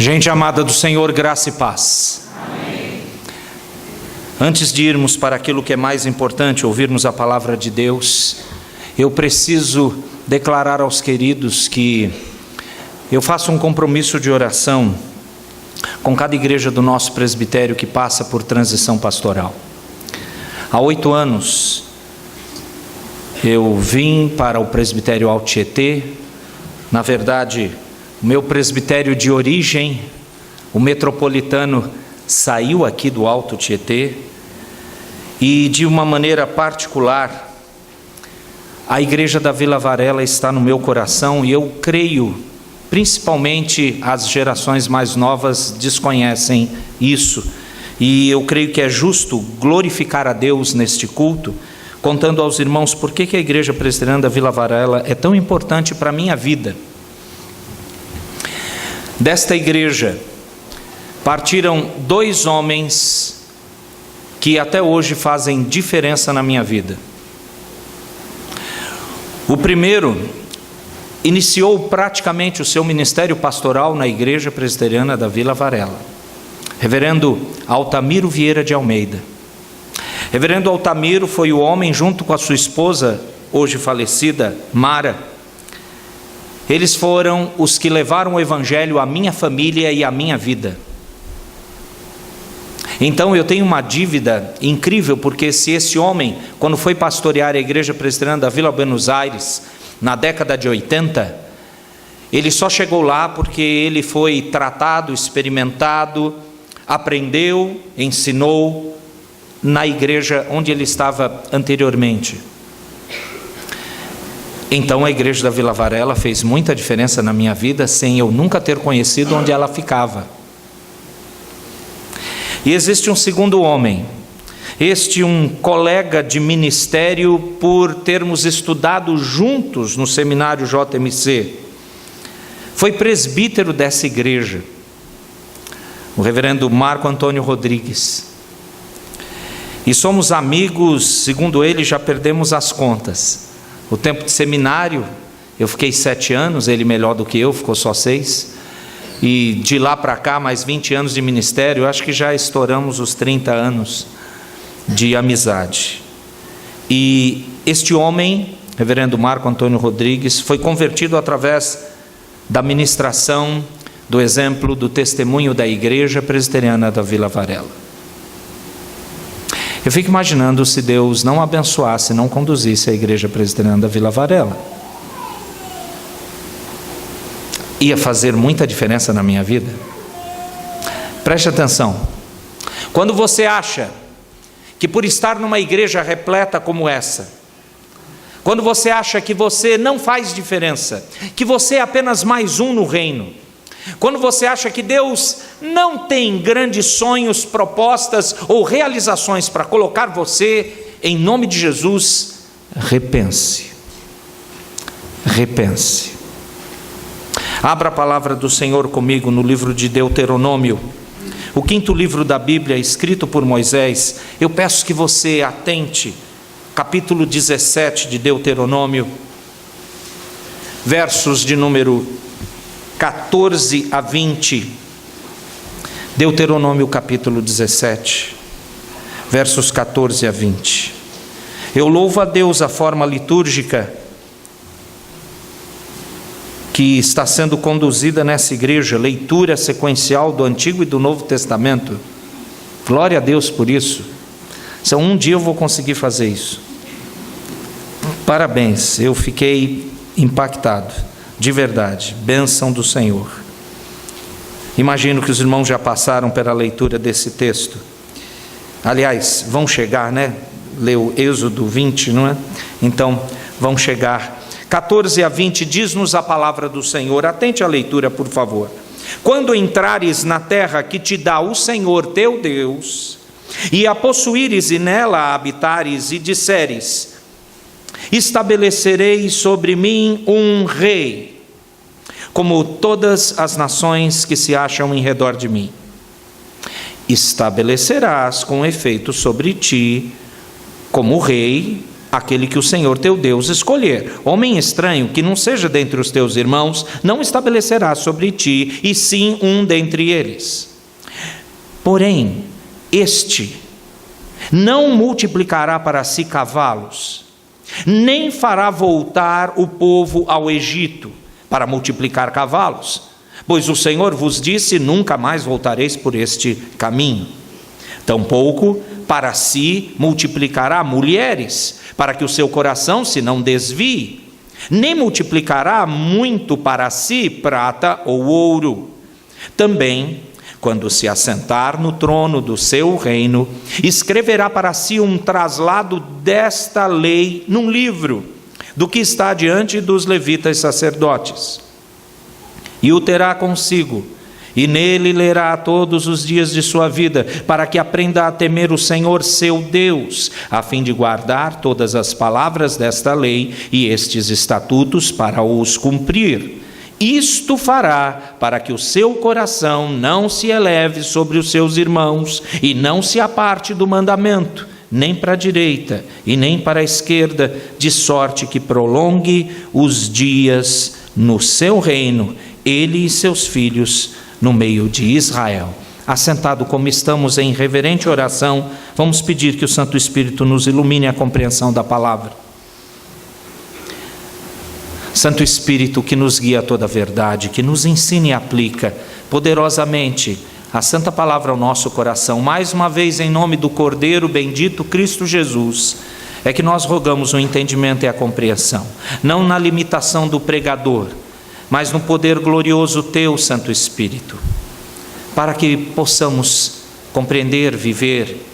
Gente amada do Senhor, graça e paz. Amém. Antes de irmos para aquilo que é mais importante, ouvirmos a palavra de Deus, eu preciso declarar aos queridos que eu faço um compromisso de oração com cada igreja do nosso presbitério que passa por transição pastoral. Há 8 anos, eu vim para o presbitério Alto Tietê. Na verdade, o meu presbitério de origem, o metropolitano, saiu aqui do Alto Tietê, e de uma maneira particular, a igreja da Vila Varela está no meu coração, e eu creio, principalmente as gerações mais novas desconhecem isso, e eu creio que é justo glorificar a Deus neste culto, contando aos irmãos por que a igreja presbiteriana da Vila Varela é tão importante para a minha vida. Desta igreja partiram 2 homens que até hoje fazem diferença na minha vida. O primeiro iniciou praticamente o seu ministério pastoral na igreja presbiteriana da Vila Varela, reverendo Altamiro Vieira de Almeida. Reverendo Altamiro foi o homem, junto com a sua esposa, hoje falecida, Mara. Eles foram os que levaram o evangelho à minha família e à minha vida. Então eu tenho uma dívida incrível, porque se esse homem, quando foi pastorear a igreja presbiteriana da Vila Buenos Aires, na década de 80, ele só chegou lá porque ele foi tratado, experimentado, aprendeu, ensinou na igreja onde ele estava anteriormente. Então a igreja da Vila Varela fez muita diferença na minha vida, sem eu nunca ter conhecido onde ela ficava. E existe um segundo homem, um colega de ministério, por termos estudado juntos no seminário JMC, foi presbítero dessa igreja, o reverendo Marco Antônio Rodrigues. E somos amigos, segundo ele, já perdemos as contas. O tempo de seminário, eu fiquei 7 anos, ele melhor do que eu, ficou só 6. E de lá para cá, mais 20 anos de ministério, eu acho que já estouramos os 30 anos de amizade. E este homem, reverendo Marco Antônio Rodrigues, foi convertido através da ministração, do exemplo, do testemunho da igreja presbiteriana da Vila Varela. Eu fico imaginando se Deus não abençoasse, não conduzisse a igreja presbiteriana da Vila Varela. Ia fazer muita diferença na minha vida. Preste atenção. Quando você acha que por estar numa igreja repleta como essa, quando você acha que você não faz diferença, que você é apenas mais um no reino, quando você acha que Deus não tem grandes sonhos, propostas ou realizações para colocar você, em nome de Jesus, repense. Repense. Abra a palavra do Senhor comigo no livro de Deuteronômio, o 5º livro da Bíblia, escrito por Moisés. Eu peço que você atente, capítulo 17 de Deuteronômio, versos de número 14 a 20, Deuteronômio capítulo 17, versos 14 a 20. Eu louvo a Deus a forma litúrgica que está sendo conduzida nessa igreja, leitura sequencial do Antigo e do Novo Testamento. Glória a Deus por isso. Então, um dia eu vou conseguir fazer isso. Parabéns, eu fiquei impactado. De verdade, bênção do Senhor. Imagino que os irmãos já passaram pela leitura desse texto. Aliás, vão chegar, né? Leu Êxodo 20, não é? Então, vão chegar. 14 a 20, diz-nos a palavra do Senhor. Atente à leitura, por favor. Quando entrares na terra que te dá o Senhor teu Deus, e a possuíres e nela habitares, e disseres: estabelecerei sobre mim um rei, como todas as nações que se acham em redor de mim. Estabelecerás com efeito sobre ti, como rei, aquele que o Senhor teu Deus escolher. Homem estranho, que não seja dentre os teus irmãos, não estabelecerá sobre ti, e sim um dentre eles. Porém, este não multiplicará para si cavalos, nem fará voltar o povo ao Egito para multiplicar cavalos, pois o Senhor vos disse: nunca mais voltareis por este caminho. Tampouco para si multiplicará mulheres, para que o seu coração se não desvie, nem multiplicará muito para si prata ou ouro. Também, quando se assentar no trono do seu reino, escreverá para si um traslado desta lei num livro, do que está diante dos levitas sacerdotes, e o terá consigo, e nele lerá todos os dias de sua vida, para que aprenda a temer o Senhor seu Deus, a fim de guardar todas as palavras desta lei e estes estatutos para os cumprir. Isto fará para que o seu coração não se eleve sobre os seus irmãos, e não se aparte do mandamento, nem para a direita e nem para a esquerda, de sorte que prolongue os dias no seu reino, ele e seus filhos, no meio de Israel. Assentado como estamos em reverente oração, vamos pedir que o Santo Espírito nos ilumine a compreensão da palavra. Santo Espírito, que nos guia a toda a verdade, que nos ensine e aplica poderosamente a santa palavra ao nosso coração. Mais uma vez, em nome do Cordeiro bendito Cristo Jesus, é que nós rogamos o entendimento e a compreensão, não na limitação do pregador, mas no poder glorioso teu, Santo Espírito, para que possamos compreender, viver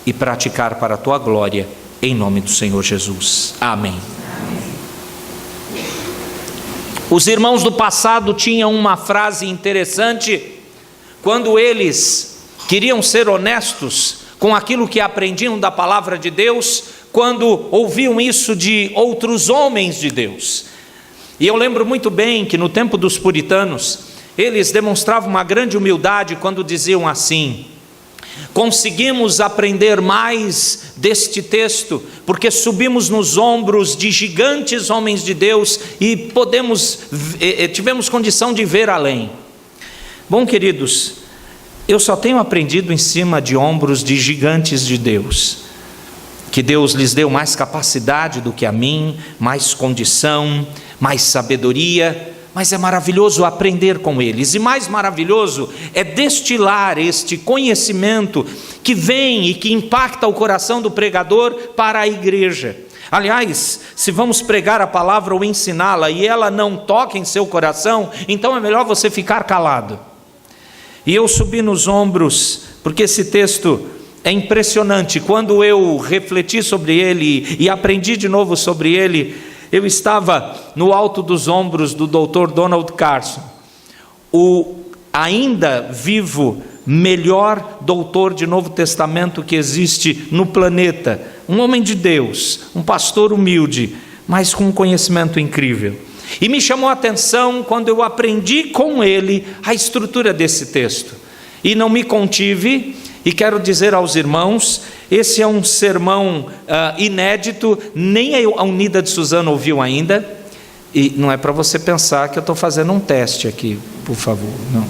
e praticar para a tua glória, em nome do Senhor Jesus. Amém. Os irmãos do passado tinham uma frase interessante, quando eles queriam ser honestos com aquilo que aprendiam da palavra de Deus, quando ouviam isso de outros homens de Deus. E eu lembro muito bem que no tempo dos puritanos, eles demonstravam uma grande humildade quando diziam assim: conseguimos aprender mais deste texto, porque subimos nos ombros de gigantes homens de Deus e tivemos condição de ver além. Bom, queridos, eu só tenho aprendido em cima de ombros de gigantes de Deus, que Deus lhes deu mais capacidade do que a mim, mais condição, mais sabedoria, mas é maravilhoso aprender com eles, e mais maravilhoso é destilar este conhecimento que vem e que impacta o coração do pregador para a igreja. Aliás, se vamos pregar a palavra ou ensiná-la e ela não toca em seu coração, então é melhor você ficar calado. E eu subi nos ombros, porque esse texto é impressionante. Quando eu refleti sobre ele e aprendi de novo sobre ele, eu estava no alto dos ombros do Dr. Donald Carson, o ainda vivo melhor doutor de Novo Testamento que existe no planeta, um homem de Deus, um pastor humilde, mas com um conhecimento incrível. E me chamou a atenção quando eu aprendi com ele a estrutura desse texto, e não me contive, e quero dizer aos irmãos, esse é um sermão inédito, nem a Unida de Suzano ouviu ainda, e não é para você pensar que eu estou fazendo um teste aqui, por favor, não,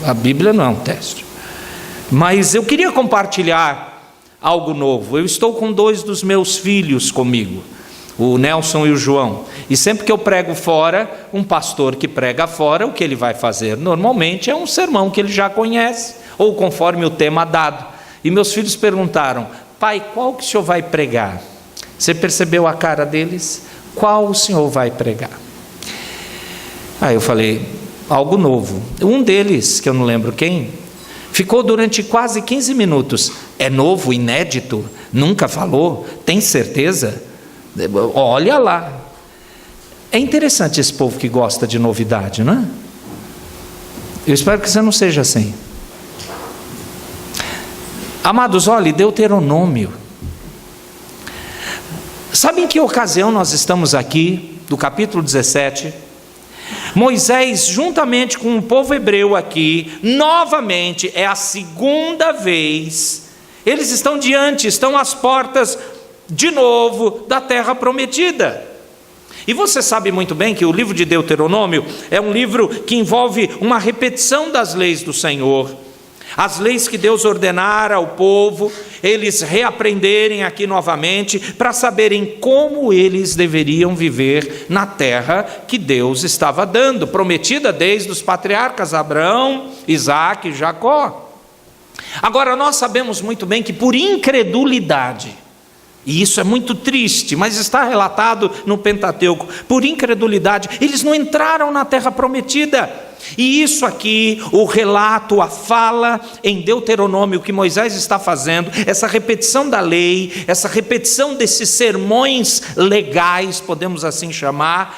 a Bíblia não é um teste, mas eu queria compartilhar algo novo. Eu estou com 2 dos meus filhos comigo, o Nelson e o João, e sempre que eu prego fora, um pastor que prega fora, o que ele vai fazer? Normalmente é um sermão que ele já conhece, ou conforme o tema dado. E meus filhos perguntaram: pai, qual que o senhor vai pregar? Você percebeu a cara deles? Qual o senhor vai pregar? Aí eu falei: algo novo. Um deles, que eu não lembro quem, ficou durante quase 15 minutos. É novo, inédito? Nunca falou? Tem certeza? Olha lá. É interessante esse povo que gosta de novidade, não é? Eu espero que você não seja assim. Amados, olhe, Deuteronômio. Sabe em que ocasião nós estamos aqui? Do capítulo 17. Moisés, juntamente com o povo hebreu aqui, novamente, é a segunda vez, eles estão às portas de novo da terra prometida. E você sabe muito bem que o livro de Deuteronômio é um livro que envolve uma repetição das leis do Senhor. As leis que Deus ordenara ao povo, eles reaprenderem aqui novamente, para saberem como eles deveriam viver na terra que Deus estava dando, prometida desde os patriarcas Abraão, Isaque e Jacó. Agora, nós sabemos muito bem que por incredulidade, e isso é muito triste, mas está relatado no Pentateuco, por incredulidade, eles não entraram na terra prometida. E isso aqui, o relato, a fala em Deuteronômio que Moisés está fazendo, essa repetição da lei, essa repetição desses sermões legais, podemos assim chamar,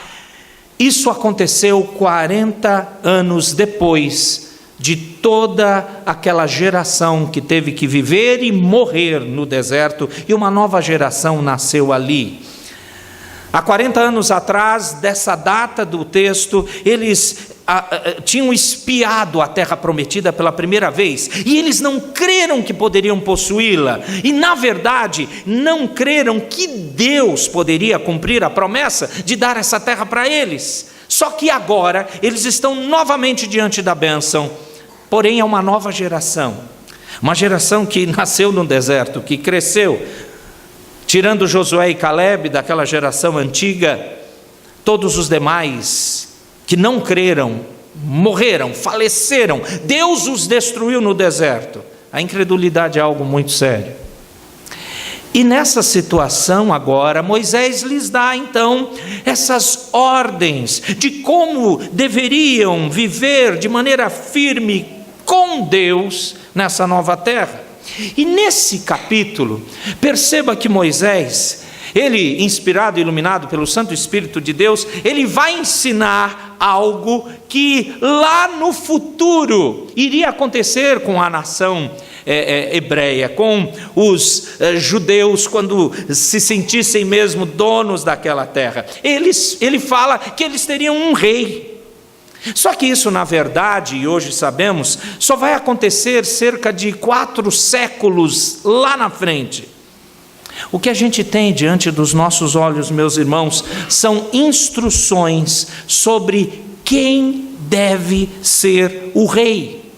isso aconteceu 40 anos depois de toda aquela geração que teve que viver e morrer no deserto, e uma nova geração nasceu ali. Há 40 anos atrás, dessa data do texto, eles tinham espiado a terra prometida pela primeira vez, e eles não creram que poderiam possuí-la, e na verdade não creram que Deus poderia cumprir a promessa de dar essa terra para eles. Só que agora eles estão novamente diante da bênção, porém é uma nova geração, uma geração que nasceu no deserto, que cresceu, tirando Josué e Caleb daquela geração antiga, todos os demais que não creram, morreram, faleceram, Deus os destruiu no deserto. A incredulidade é algo muito sério. E nessa situação agora, Moisés lhes dá então essas ordens de como deveriam viver de maneira firme com Deus nessa nova terra. E nesse capítulo, perceba que Moisés, ele, inspirado e iluminado pelo Santo Espírito de Deus, ele vai ensinar algo que lá no futuro iria acontecer com a nação hebreia, com os judeus, quando se sentissem mesmo donos daquela terra. Ele fala que eles teriam um rei. Só que isso, na verdade, e hoje sabemos, só vai acontecer cerca de 4 séculos lá na frente. O que a gente tem diante dos nossos olhos, meus irmãos, são instruções sobre quem deve ser o rei.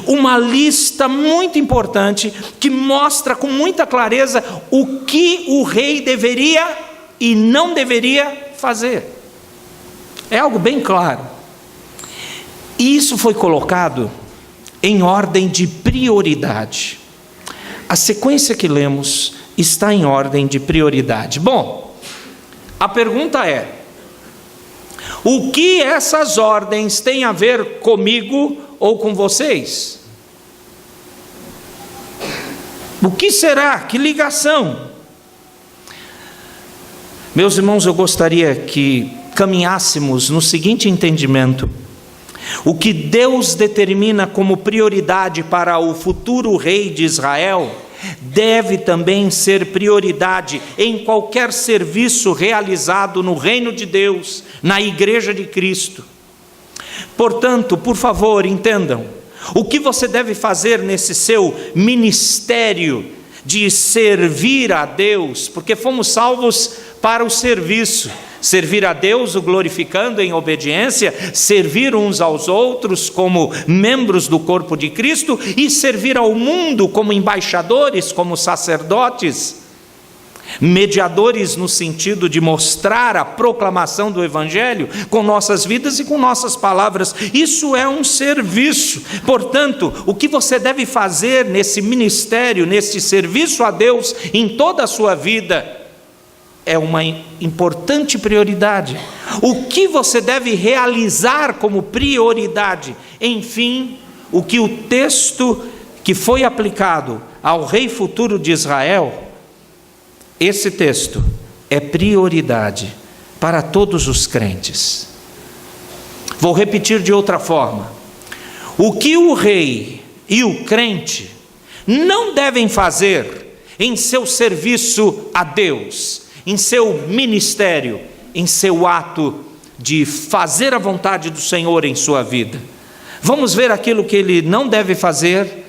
Uma lista muito importante que mostra com muita clareza o que o rei deveria e não deveria fazer. É algo bem claro. E isso foi colocado em ordem de prioridade. A sequência que lemos está em ordem de prioridade. Bom, a pergunta é: o que essas ordens têm a ver comigo ou com vocês? O que será? Que ligação? Meus irmãos, eu gostaria que caminhássemos no seguinte entendimento: o que Deus determina como prioridade para o futuro rei de Israel deve também ser prioridade em qualquer serviço realizado no reino de Deus, na igreja de Cristo. Portanto, por favor, entendam, o que você deve fazer nesse seu ministério de servir a Deus, porque fomos salvos para o serviço. Servir a Deus, o glorificando em obediência, servir uns aos outros como membros do corpo de Cristo e servir ao mundo como embaixadores, como sacerdotes, mediadores no sentido de mostrar a proclamação do Evangelho com nossas vidas e com nossas palavras. Isso é um serviço. Portanto, o que você deve fazer nesse ministério, nesse serviço a Deus em toda a sua vida, é uma importante prioridade. O que você deve realizar como prioridade? Enfim, o que o texto que foi aplicado ao rei futuro de Israel, esse texto é prioridade para todos os crentes. Vou repetir de outra forma: o que o rei e o crente não devem fazer em seu serviço a Deus, em seu ministério, em seu ato de fazer a vontade do Senhor em sua vida. Vamos ver aquilo que ele não deve fazer.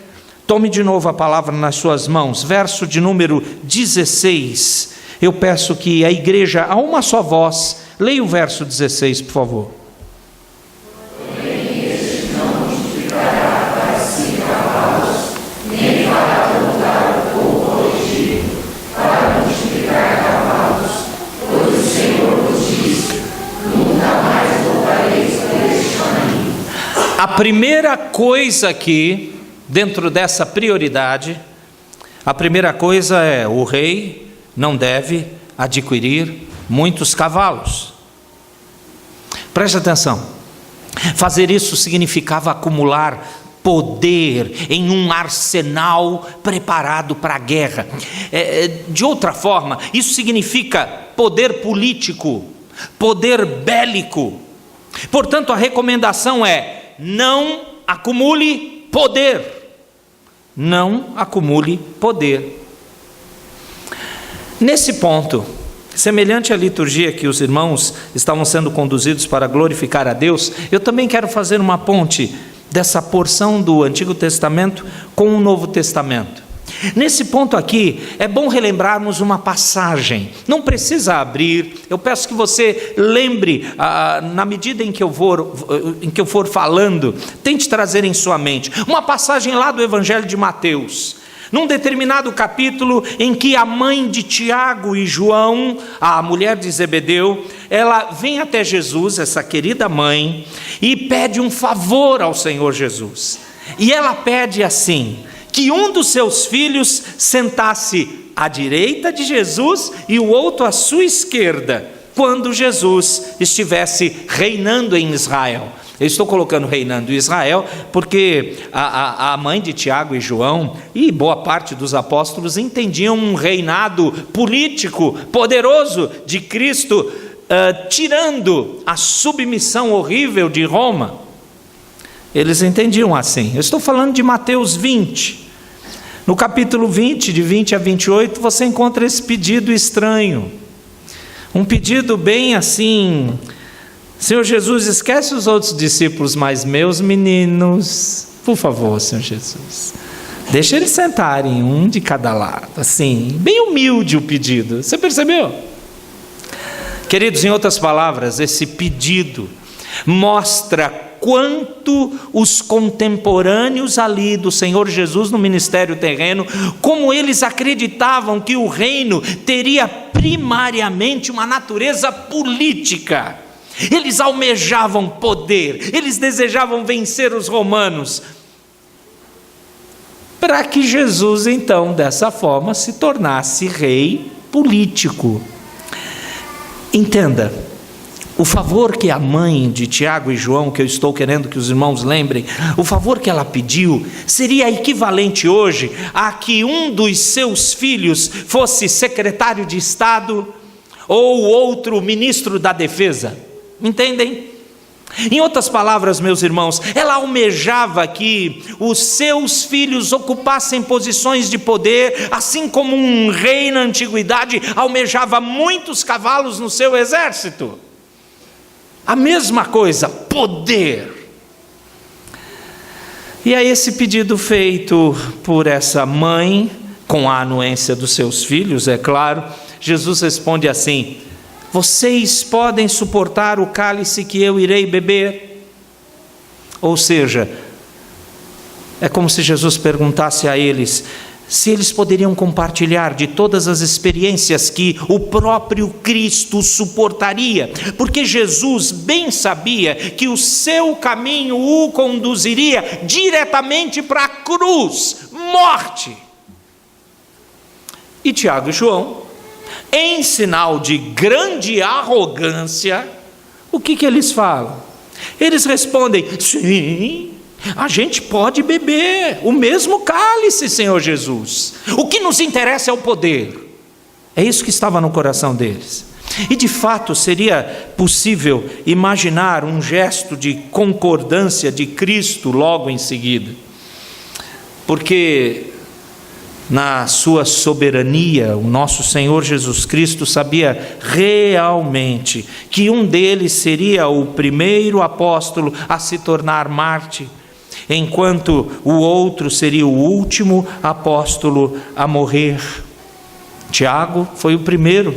Tome de novo a palavra nas suas mãos, verso de número 16. Eu peço que a igreja, a uma só voz, leia o verso 16, por favor. A primeira coisa aqui, dentro dessa prioridade, a primeira coisa é: o rei não deve adquirir muitos cavalos. Preste atenção, fazer isso significava acumular poder em um arsenal preparado para a guerra. De outra forma, isso significa poder político, poder bélico. Portanto, a recomendação é: não acumule poder. Não acumule poder. Nesse ponto, semelhante à liturgia que os irmãos estavam sendo conduzidos para glorificar a Deus, eu também quero fazer uma ponte dessa porção do Antigo Testamento com o Novo Testamento. Nesse ponto aqui, é bom relembrarmos uma passagem. Não precisa abrir, eu peço que você lembre, na medida em que eu for falando, tente trazer em sua mente uma passagem lá do Evangelho de Mateus, num determinado capítulo em que a mãe de Tiago e João, a mulher de Zebedeu, ela vem até Jesus, essa querida mãe, e pede um favor ao Senhor Jesus. E ela pede assim: que um dos seus filhos sentasse à direita de Jesus e o outro à sua esquerda, quando Jesus estivesse reinando em Israel. Eu estou colocando reinando em Israel porque a mãe de Tiago e João e boa parte dos apóstolos entendiam um reinado político poderoso de Cristo, tirando a submissão horrível de Roma. Eles entendiam assim. Eu estou falando de Mateus 20. No capítulo 20, de 20 a 28, você encontra esse pedido estranho. Um pedido bem assim: Senhor Jesus, esquece os outros discípulos, mas meus meninos, por favor, Senhor Jesus, deixa eles sentarem, um de cada lado. Assim, bem humilde o pedido. Você percebeu? Queridos, em outras palavras, esse pedido mostra quanto os contemporâneos ali do Senhor Jesus no ministério terreno, como eles acreditavam que o reino teria primariamente uma natureza política. Eles almejavam poder, eles desejavam vencer os romanos, para que Jesus então dessa forma se tornasse rei político. Entenda, o favor que a mãe de Tiago e João, que eu estou querendo que os irmãos lembrem, o favor que ela pediu seria equivalente hoje a que um dos seus filhos fosse secretário de Estado ou outro ministro da Defesa. Entendem? Em outras palavras, meus irmãos, ela almejava que os seus filhos ocupassem posições de poder, assim como um rei na antiguidade almejava muitos cavalos no seu exército. A mesma coisa, poder. E é esse pedido feito por essa mãe, com a anuência dos seus filhos, é claro. Jesus responde assim: vocês podem suportar o cálice que eu irei beber? Ou seja, é como se Jesus perguntasse a eles se eles poderiam compartilhar de todas as experiências que o próprio Cristo suportaria, porque Jesus bem sabia que o seu caminho o conduziria diretamente para a cruz, morte. E Tiago e João, em sinal de grande arrogância, o que eles falam? Eles respondem: sim, a gente pode beber o mesmo cálice, Senhor Jesus. O que nos interessa é o poder. É isso que estava no coração deles. E de fato seria possível imaginar um gesto de concordância de Cristo logo em seguida. Porque na sua soberania, o nosso Senhor Jesus Cristo sabia realmente que um deles seria o primeiro apóstolo a se tornar mártir, enquanto o outro seria o último apóstolo a morrer. Tiago foi o primeiro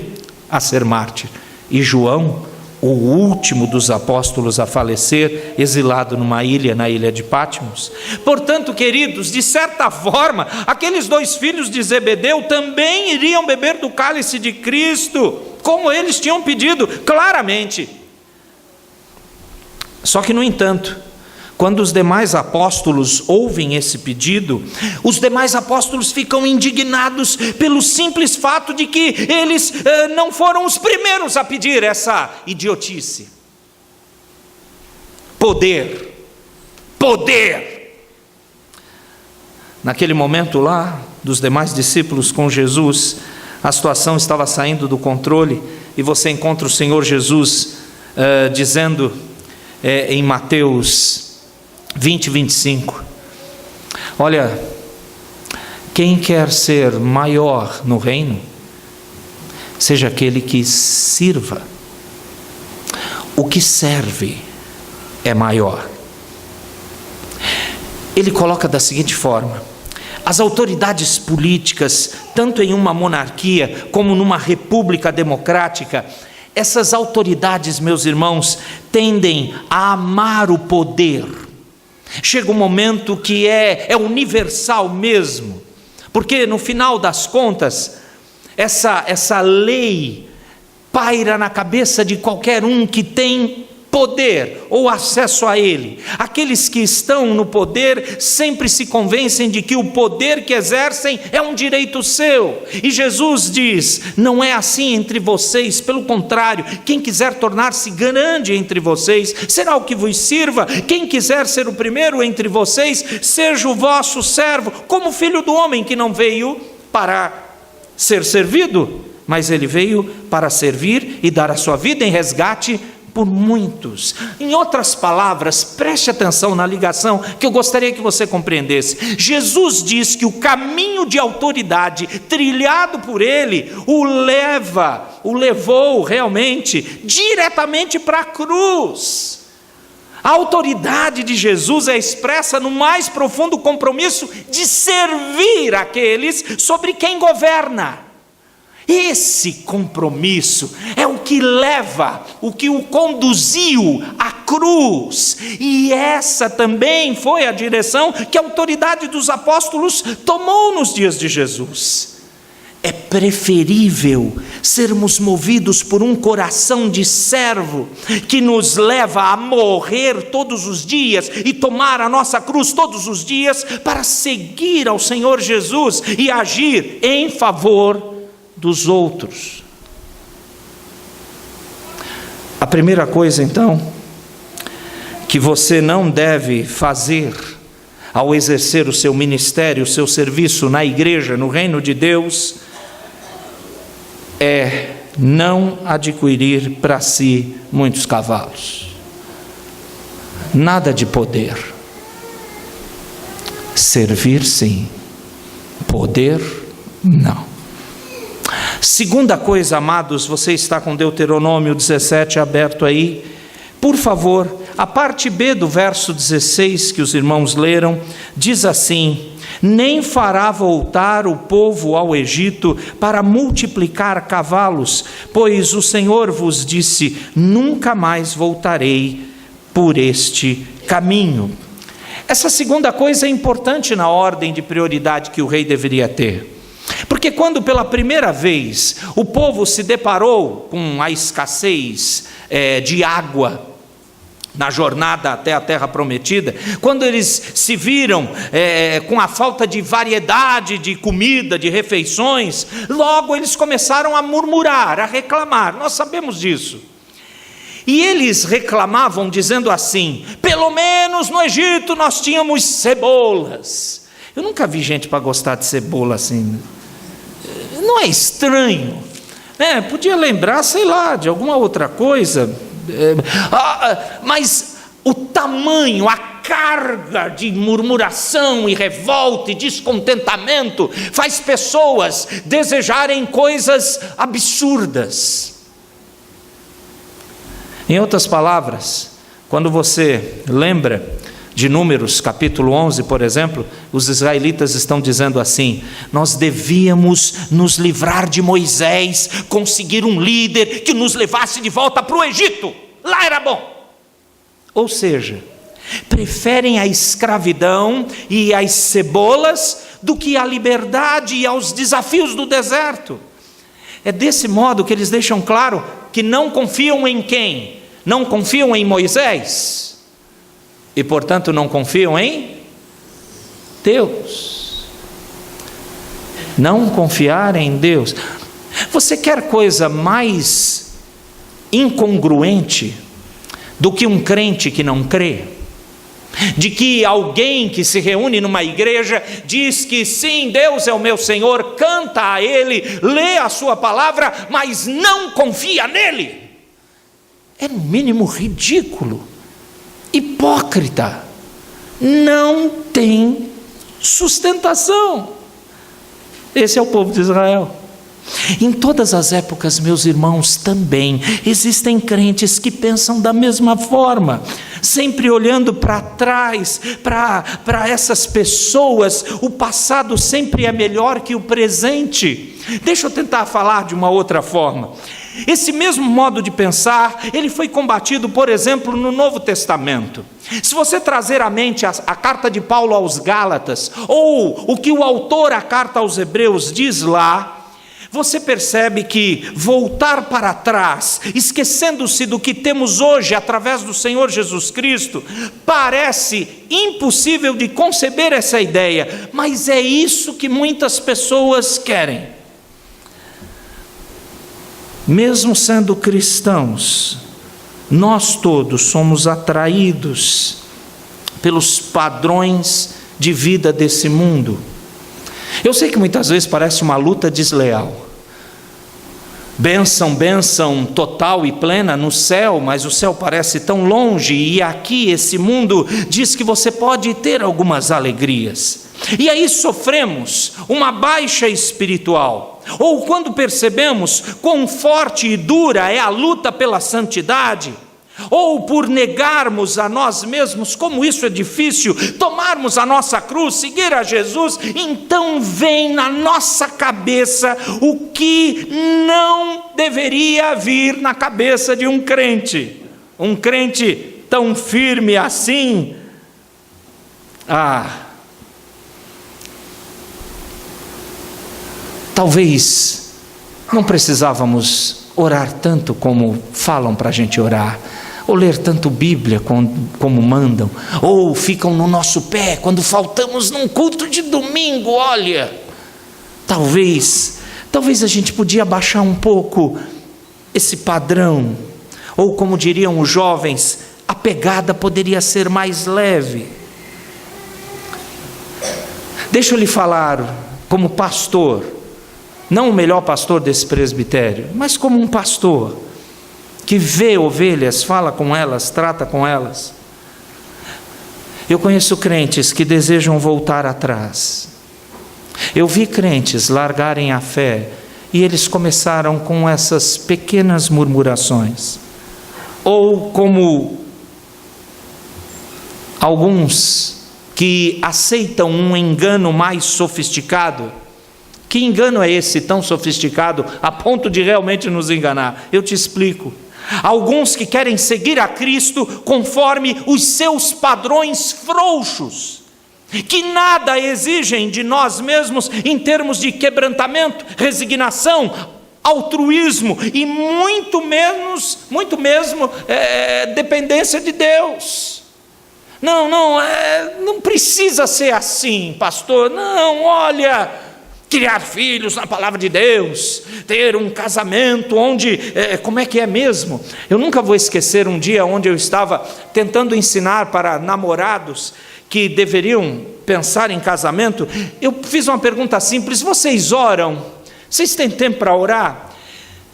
a ser mártir, e João, o último dos apóstolos a falecer, exilado numa ilha, na ilha de Patmos. Portanto, queridos, de certa forma, aqueles 2 filhos de Zebedeu também iriam beber do cálice de Cristo, como eles tinham pedido, claramente. Só que, no entanto, quando os demais apóstolos ouvem esse pedido, os demais apóstolos ficam indignados pelo simples fato de que eles não foram os primeiros a pedir essa idiotice. Poder. Naquele momento lá, dos demais discípulos com Jesus, a situação estava saindo do controle, e você encontra o Senhor Jesus dizendo em Mateus 20, 25, olha, quem quer ser maior no reino, seja aquele que sirva. O que serve é maior. Ele coloca da seguinte forma: as autoridades políticas, tanto em uma monarquia como numa república democrática, essas autoridades, meus irmãos, tendem a amar o poder. Chega um momento que é universal mesmo, porque no final das contas, essa lei paira na cabeça de qualquer um que tem poder ou acesso a ele. Aqueles que estão no poder sempre se convencem de que o poder que exercem é um direito seu. E Jesus diz: não é assim entre vocês, pelo contrário, quem quiser tornar-se grande entre vocês, será o que vos sirva. Quem quiser ser o primeiro entre vocês, seja o vosso servo, como o Filho do Homem, que não veio para ser servido, mas ele veio para servir e dar a sua vida em resgate por muitos. Em outras palavras, preste atenção na ligação que eu gostaria que você compreendesse. Jesus diz que o caminho de autoridade trilhado por ele o levou realmente diretamente para a cruz. A autoridade de Jesus é expressa no mais profundo compromisso de servir aqueles sobre quem governa. Esse compromisso é o que o conduziu à cruz, e essa também foi a direção que a autoridade dos apóstolos tomou nos dias de Jesus. É preferível sermos movidos por um coração de servo, que nos leva a morrer todos os dias e tomar a nossa cruz todos os dias, para seguir ao Senhor Jesus e agir em favor dos outros. A primeira coisa, então, que você não deve fazer ao exercer o seu ministério, o seu serviço na igreja, no reino de Deus, é não adquirir para si muitos cavalos. Nada de poder. Servir, sim. Poder, não. Segunda coisa, amados, você está com Deuteronômio 17 aberto aí. Por favor, a parte B do verso 16 que os irmãos leram, diz assim: nem fará voltar o povo ao Egito para multiplicar cavalos, pois o Senhor vos disse: nunca mais voltarei por este caminho. Essa segunda coisa é importante na ordem de prioridade que o rei deveria ter. Porque quando pela primeira vez o povo se deparou com a escassez de água na jornada até a terra prometida, quando eles se viram com a falta de variedade de comida, de refeições, logo eles começaram a murmurar, a reclamar. Nós sabemos disso. E eles reclamavam dizendo assim: pelo menos no Egito nós tínhamos cebolas. Eu nunca vi gente para gostar de cebola assim. Não é estranho, né? Podia lembrar, sei lá, de alguma outra coisa, mas o tamanho, a carga de murmuração e revolta e descontentamento faz pessoas desejarem coisas absurdas. Em outras palavras, quando você lembra de Números, capítulo 11, por exemplo, os israelitas estão dizendo assim: nós devíamos nos livrar de Moisés, conseguir um líder que nos levasse de volta para o Egito, lá era bom. Ou seja, preferem a escravidão e as cebolas do que a liberdade e aos desafios do deserto. É desse modo que eles deixam claro que não confiam em quem? Não confiam em Moisés. E, portanto, não confiam em Deus. Não confiar em Deus. Você quer coisa mais incongruente do que um crente que não crê? De que alguém que se reúne numa igreja diz que sim, Deus é o meu Senhor, canta a Ele, lê a sua palavra, mas não confia nele. É no mínimo ridículo, hipócrita, não tem sustentação. Esse é o povo de Israel. Em todas as épocas, meus irmãos, também existem crentes que pensam da mesma forma, sempre olhando para trás, para essas pessoas. O passado sempre é melhor que o presente. Deixa eu tentar falar de uma outra forma. Esse mesmo modo de pensar, ele foi combatido, por exemplo, no Novo Testamento. Se você trazer à mente a carta de Paulo aos Gálatas, ou o que o autor da carta aos Hebreus diz lá, você percebe que voltar para trás, esquecendo-se do que temos hoje através do Senhor Jesus Cristo, parece impossível de conceber essa ideia, mas é isso que muitas pessoas querem. Mesmo sendo cristãos, nós todos somos atraídos pelos padrões de vida desse mundo. Eu sei que muitas vezes parece uma luta desleal. Bênção, bênção total e plena no céu, mas o céu parece tão longe, e aqui esse mundo diz que você pode ter algumas alegrias. E aí sofremos uma baixa espiritual, ou quando percebemos quão forte e dura é a luta pela santidade, ou por negarmos a nós mesmos, como isso é difícil, tomarmos a nossa cruz, seguir a Jesus, então vem na nossa cabeça o que não deveria vir na cabeça de um crente tão firme assim. Talvez não precisávamos orar tanto como falam para a gente orar, ou ler tanto Bíblia como mandam, ou ficam no nosso pé quando faltamos num culto de domingo. Olha, talvez a gente podia baixar um pouco esse padrão, ou como diriam os jovens, a pegada poderia ser mais leve. Deixa eu lhe falar como pastor, não o melhor pastor desse presbitério, mas como um pastor que vê ovelhas, fala com elas, trata com elas. Eu conheço crentes que desejam voltar atrás. Eu vi crentes largarem a fé e eles começaram com essas pequenas murmurações. Ou como alguns que aceitam um engano mais sofisticado. Que engano é esse tão sofisticado a ponto de realmente nos enganar? Eu te explico. Alguns que querem seguir a Cristo conforme os seus padrões frouxos, que nada exigem de nós mesmos em termos de quebrantamento, resignação, altruísmo e muito mesmo dependência de Deus. Não precisa ser assim, pastor. Não, olha, criar filhos na palavra de Deus, ter um casamento onde, como é que é mesmo? Eu nunca vou esquecer um dia onde eu estava tentando ensinar para namorados que deveriam pensar em casamento. Eu fiz uma pergunta simples: vocês oram? Vocês têm tempo para orar?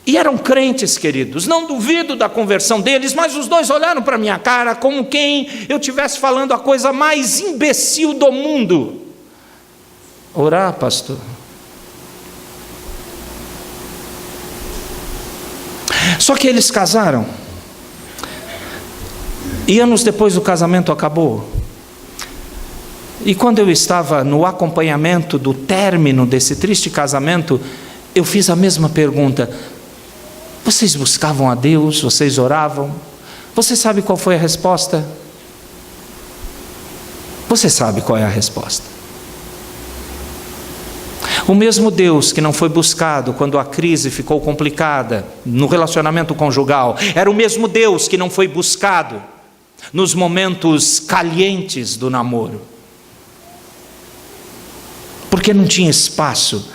E eram crentes, queridos, não duvido da conversão deles, mas os dois olharam para a minha cara como quem eu estivesse falando a coisa mais imbecil do mundo. Orar, pastor? Só que eles casaram, e anos depois o casamento acabou, E quando eu estava no acompanhamento do término desse triste casamento, eu fiz a mesma pergunta: vocês buscavam a Deus? Vocês oravam? Você sabe qual foi a resposta? Você sabe qual é a resposta. O mesmo Deus que não foi buscado quando a crise ficou complicada no relacionamento conjugal, era o mesmo Deus que não foi buscado nos momentos calientes do namoro. Porque não tinha espaço.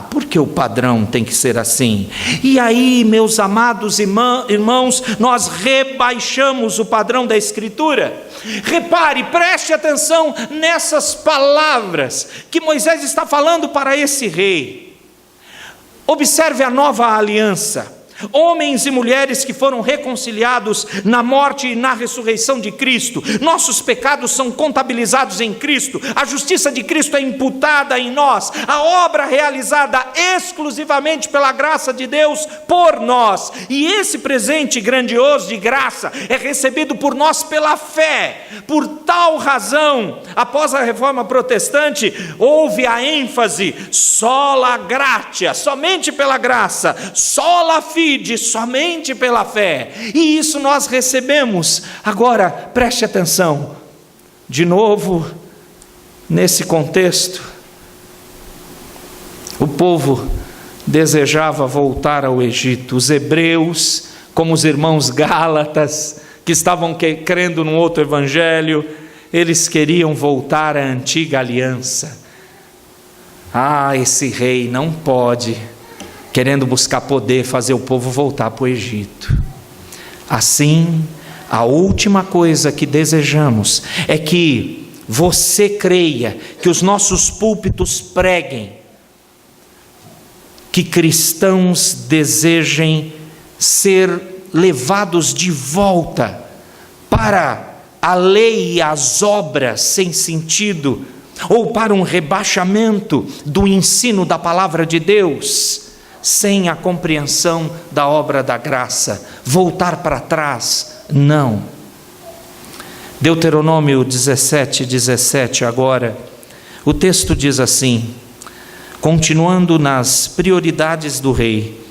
Porque o padrão tem que ser assim. E aí, meus amados irmãos, nós rebaixamos o padrão da Escritura. Repare, preste atenção nessas palavras que Moisés está falando para esse rei. Observe a nova aliança. Homens e mulheres que foram reconciliados na morte e na ressurreição de Cristo. Nossos pecados são contabilizados em Cristo. A justiça de Cristo é imputada em nós. A obra realizada exclusivamente pela graça de Deus por nós. E esse presente grandioso de graça é recebido por nós pela fé. Por tal razão, após a reforma protestante, houve a ênfase sola gratia, somente pela graça, sola fide, somente pela fé, e isso nós recebemos. Agora, preste atenção, de novo, nesse contexto, o povo desejava voltar ao Egito. Os hebreus, como os irmãos gálatas, que estavam crendo num outro evangelho, eles queriam voltar à antiga aliança. Esse rei não pode, querendo buscar poder, fazer o povo voltar para o Egito. Assim, a última coisa que desejamos é que você creia, que os nossos púlpitos preguem, que cristãos desejem ser levados de volta para a lei e as obras sem sentido, ou para um rebaixamento do ensino da palavra de Deus, sem a compreensão da obra da graça. Voltar para trás, não. Deuteronômio 17:17 agora, o texto diz assim, continuando nas prioridades do rei: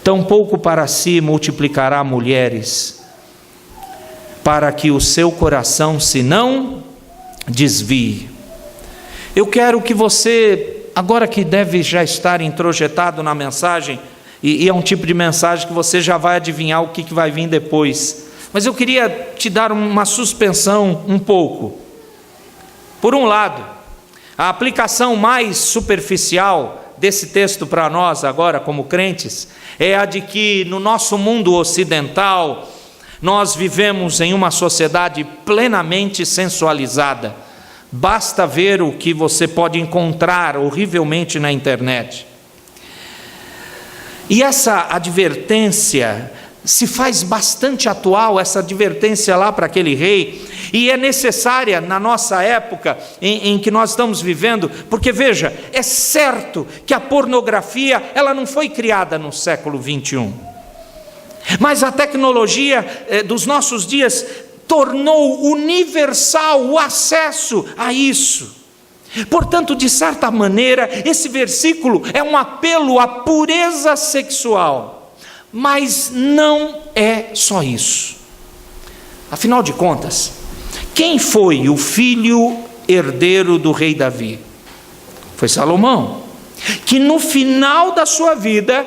tampouco para si multiplicará mulheres, para que o seu coração se não desvie. Eu quero que você, agora que deve já estar introjetado na mensagem, e é um tipo de mensagem que você já vai adivinhar o que vai vir depois, mas eu queria te dar uma suspensão um pouco. Por um lado, a aplicação mais superficial desse texto para nós agora como crentes é a de que no nosso mundo ocidental nós vivemos em uma sociedade plenamente sensualizada. Basta ver o que você pode encontrar horrivelmente na internet. E essa advertência se faz bastante atual, essa advertência lá para aquele rei, e é necessária na nossa época em que nós estamos vivendo, porque veja, é certo que a pornografia, ela não foi criada no século 21, mas a tecnologia dos nossos dias tornou universal o acesso a isso. Portanto, de certa maneira, esse versículo é um apelo à pureza sexual, mas não é só isso. Afinal de contas, quem foi o filho herdeiro do rei Davi? Foi Salomão, que no final da sua vida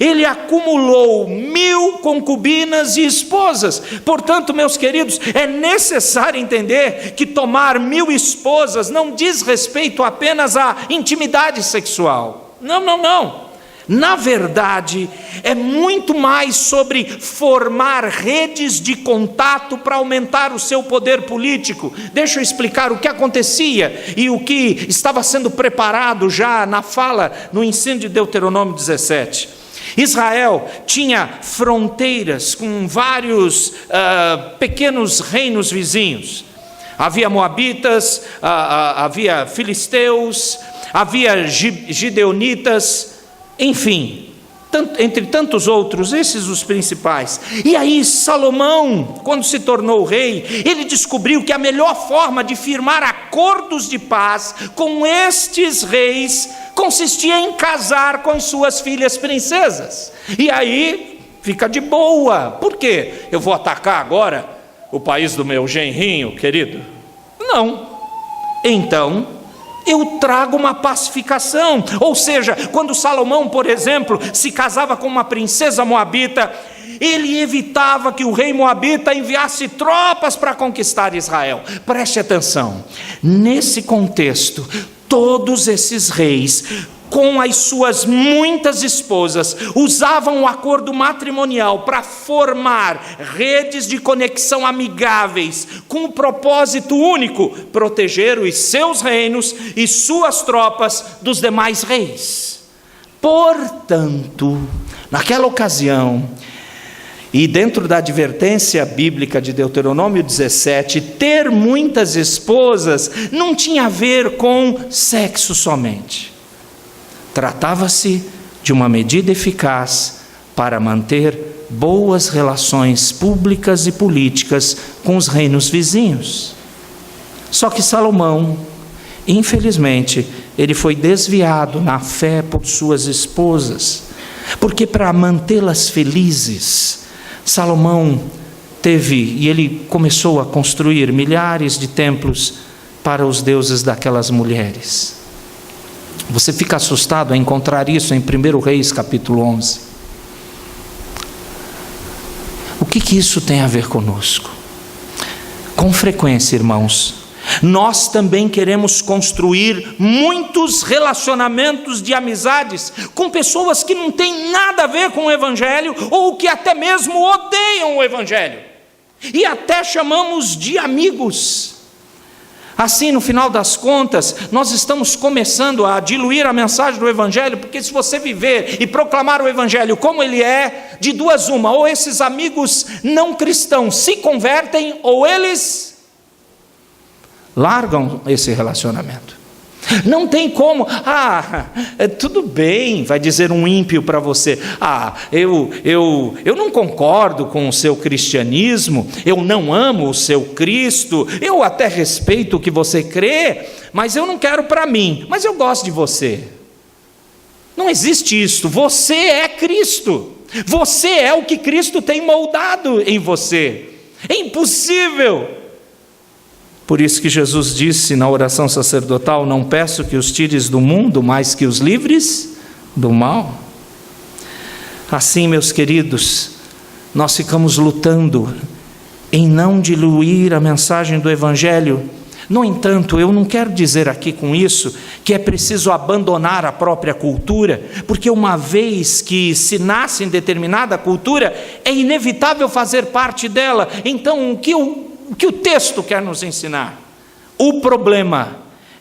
ele acumulou 1000 concubinas e esposas. Portanto, meus queridos, é necessário entender que tomar 1000 esposas não diz respeito apenas à intimidade sexual. Não. Na verdade, é muito mais sobre formar redes de contato para aumentar o seu poder político. Deixa eu explicar o que acontecia e o que estava sendo preparado já na fala, no ensino de Deuteronômio 17. Israel tinha fronteiras com vários pequenos reinos vizinhos. Havia moabitas, havia filisteus, havia gideonitas, enfim. entre tantos outros, esses os principais. E aí Salomão, quando se tornou rei, ele descobriu que a melhor forma de firmar acordos de paz com estes reis consistia em casar com as suas filhas princesas. E aí fica de boa. Por quê? Eu vou atacar agora o país do meu genrinho, querido? Não. Então eu trago uma pacificação. Ou seja, quando Salomão, por exemplo, se casava com uma princesa moabita, ele evitava que o rei moabita enviasse tropas para conquistar Israel. Preste atenção, nesse contexto, todos esses reis, com as suas muitas esposas, usavam o acordo matrimonial para formar redes de conexão amigáveis, com o propósito único: proteger os seus reinos e suas tropas dos demais reis. Portanto, naquela ocasião, e dentro da advertência bíblica de Deuteronômio 17, ter muitas esposas não tinha a ver com sexo somente. Tratava-se de uma medida eficaz para manter boas relações públicas e políticas com os reinos vizinhos. Só que Salomão, infelizmente, ele foi desviado na fé por suas esposas, porque para mantê-las felizes, Salomão e ele começou a construir milhares de templos para os deuses daquelas mulheres. Você fica assustado a encontrar isso em 1 Reis capítulo 11. O que isso tem a ver conosco? Com frequência, irmãos, nós também queremos construir muitos relacionamentos de amizades com pessoas que não têm nada a ver com o Evangelho, ou que até mesmo odeiam o Evangelho, e até chamamos de amigos. Assim, no final das contas, nós estamos começando a diluir a mensagem do Evangelho, porque se você viver e proclamar o Evangelho como ele é, de duas uma: ou esses amigos não cristãos se convertem, ou eles largam esse relacionamento. Não tem como. Tudo bem, vai dizer um ímpio para você: eu não concordo com o seu cristianismo, eu não amo o seu Cristo, eu até respeito o que você crê, mas eu não quero para mim, mas eu gosto de você. Não existe isso. Você é Cristo, você é o que Cristo tem moldado em você. É impossível. Por isso que Jesus disse na oração sacerdotal: não peço que os tires do mundo, mas que os livres do mal. Assim, meus queridos, nós ficamos lutando em não diluir a mensagem do Evangelho. No entanto, eu não quero dizer aqui com isso que é preciso abandonar a própria cultura, porque uma vez que se nasce em determinada cultura, é inevitável fazer parte dela. Então, o que o texto quer nos ensinar? O problema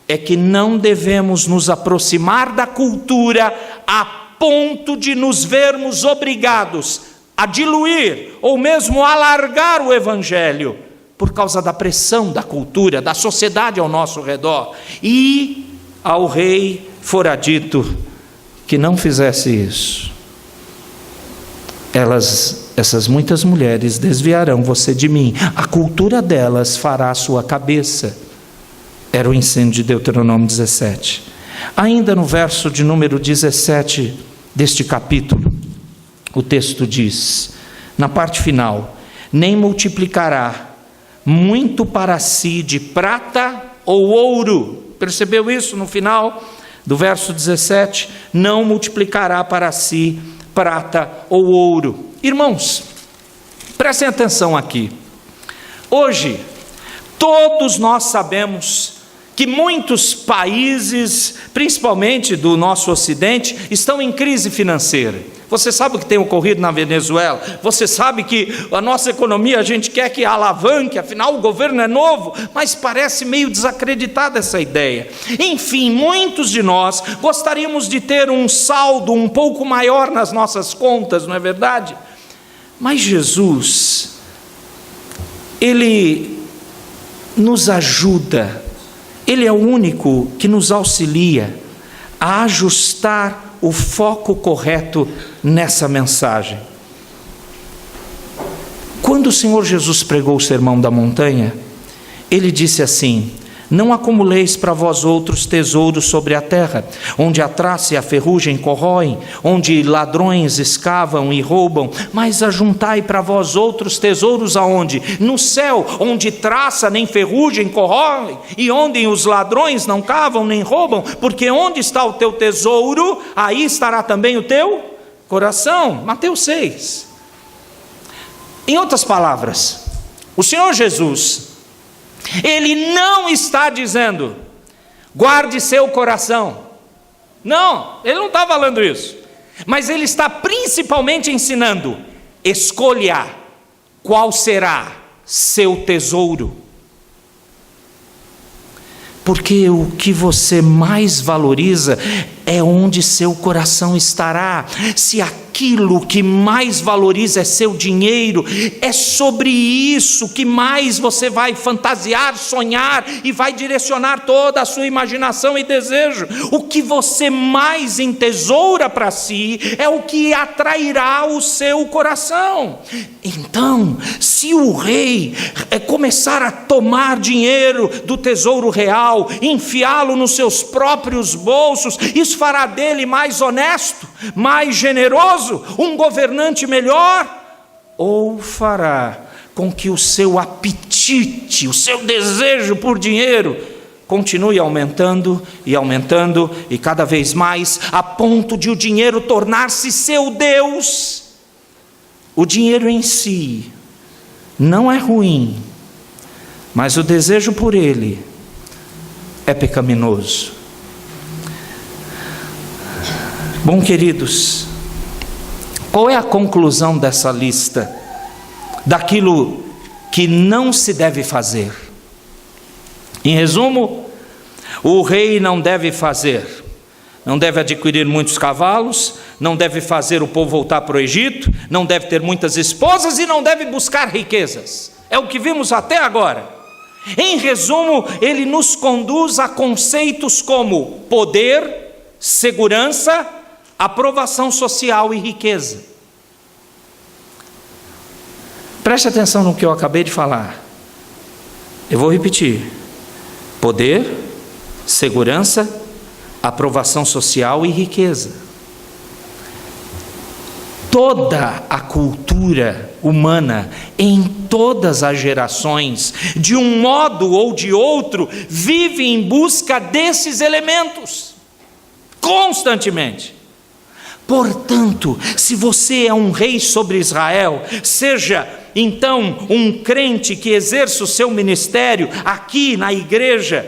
é que não devemos nos aproximar da cultura a ponto de nos vermos obrigados a diluir ou mesmo alargar o Evangelho por causa da pressão da cultura, da sociedade ao nosso redor. E ao rei fora dito que não fizesse isso. Essas muitas mulheres desviarão você de mim, a cultura delas fará a sua cabeça. Era o ensino de Deuteronômio 17. Ainda no verso de número 17 deste capítulo, o texto diz, na parte final: nem multiplicará muito para si de prata ou ouro. Percebeu isso no final do verso 17? Não multiplicará para si prata ou ouro. Irmãos, prestem atenção aqui. Hoje, todos nós sabemos que muitos países, principalmente do nosso Ocidente, estão em crise financeira. Você sabe o que tem ocorrido na Venezuela? Você sabe que a nossa economia, a gente quer que alavanque, afinal o governo é novo, mas parece meio desacreditada essa ideia. Enfim, muitos de nós gostaríamos de ter um saldo um pouco maior nas nossas contas, não é verdade? Mas Jesus, Ele nos ajuda, Ele é o único que nos auxilia a ajustar o foco correto nessa mensagem. Quando o Senhor Jesus pregou o Sermão da Montanha, ele disse assim: não acumuleis para vós outros tesouros sobre a terra, onde a traça e a ferrugem corroem, onde ladrões escavam e roubam, mas ajuntai para vós outros tesouros aonde? No céu, onde traça nem ferrugem corroem, e onde os ladrões não cavam nem roubam, porque onde está o teu tesouro, aí estará também o teu coração. Mateus 6. Em outras palavras, o Senhor Jesus, ele não está dizendo, guarde seu coração. Não, ele não está falando isso. Mas ele está principalmente ensinando, escolha qual será seu tesouro. Porque o que você mais valoriza é onde seu coração estará. Se aquilo que mais valoriza é seu dinheiro, é sobre isso que mais você vai fantasiar, sonhar e vai direcionar toda a sua imaginação e desejo. O que você mais entesoura para si é o que atrairá o seu coração. Então, se o rei começar a tomar dinheiro do tesouro real, enfiá-lo nos seus próprios bolsos, isso fará dele mais honesto, mais generoso, um governante melhor, ou fará com que o seu apetite, o seu desejo por dinheiro continue aumentando e aumentando e cada vez mais, a ponto de o dinheiro tornar-se seu Deus. O dinheiro em si não é ruim, mas o desejo por ele é pecaminoso. Bom, queridos, qual é a conclusão dessa lista daquilo que não se deve fazer? Em resumo, o rei não deve fazer, não deve adquirir muitos cavalos, não deve fazer o povo voltar para o Egito, não deve ter muitas esposas e não deve buscar riquezas. É o que vimos até agora. Em resumo, ele nos conduz a conceitos como poder, segurança, aprovação social e riqueza. Preste atenção no que eu acabei de falar. Eu vou repetir: poder, segurança, aprovação social e riqueza. Toda a cultura humana, em todas as gerações, de um modo ou de outro, vive em busca desses elementos, constantemente. Portanto, se você é um rei sobre Israel, seja então um crente que exerce o seu ministério aqui na igreja,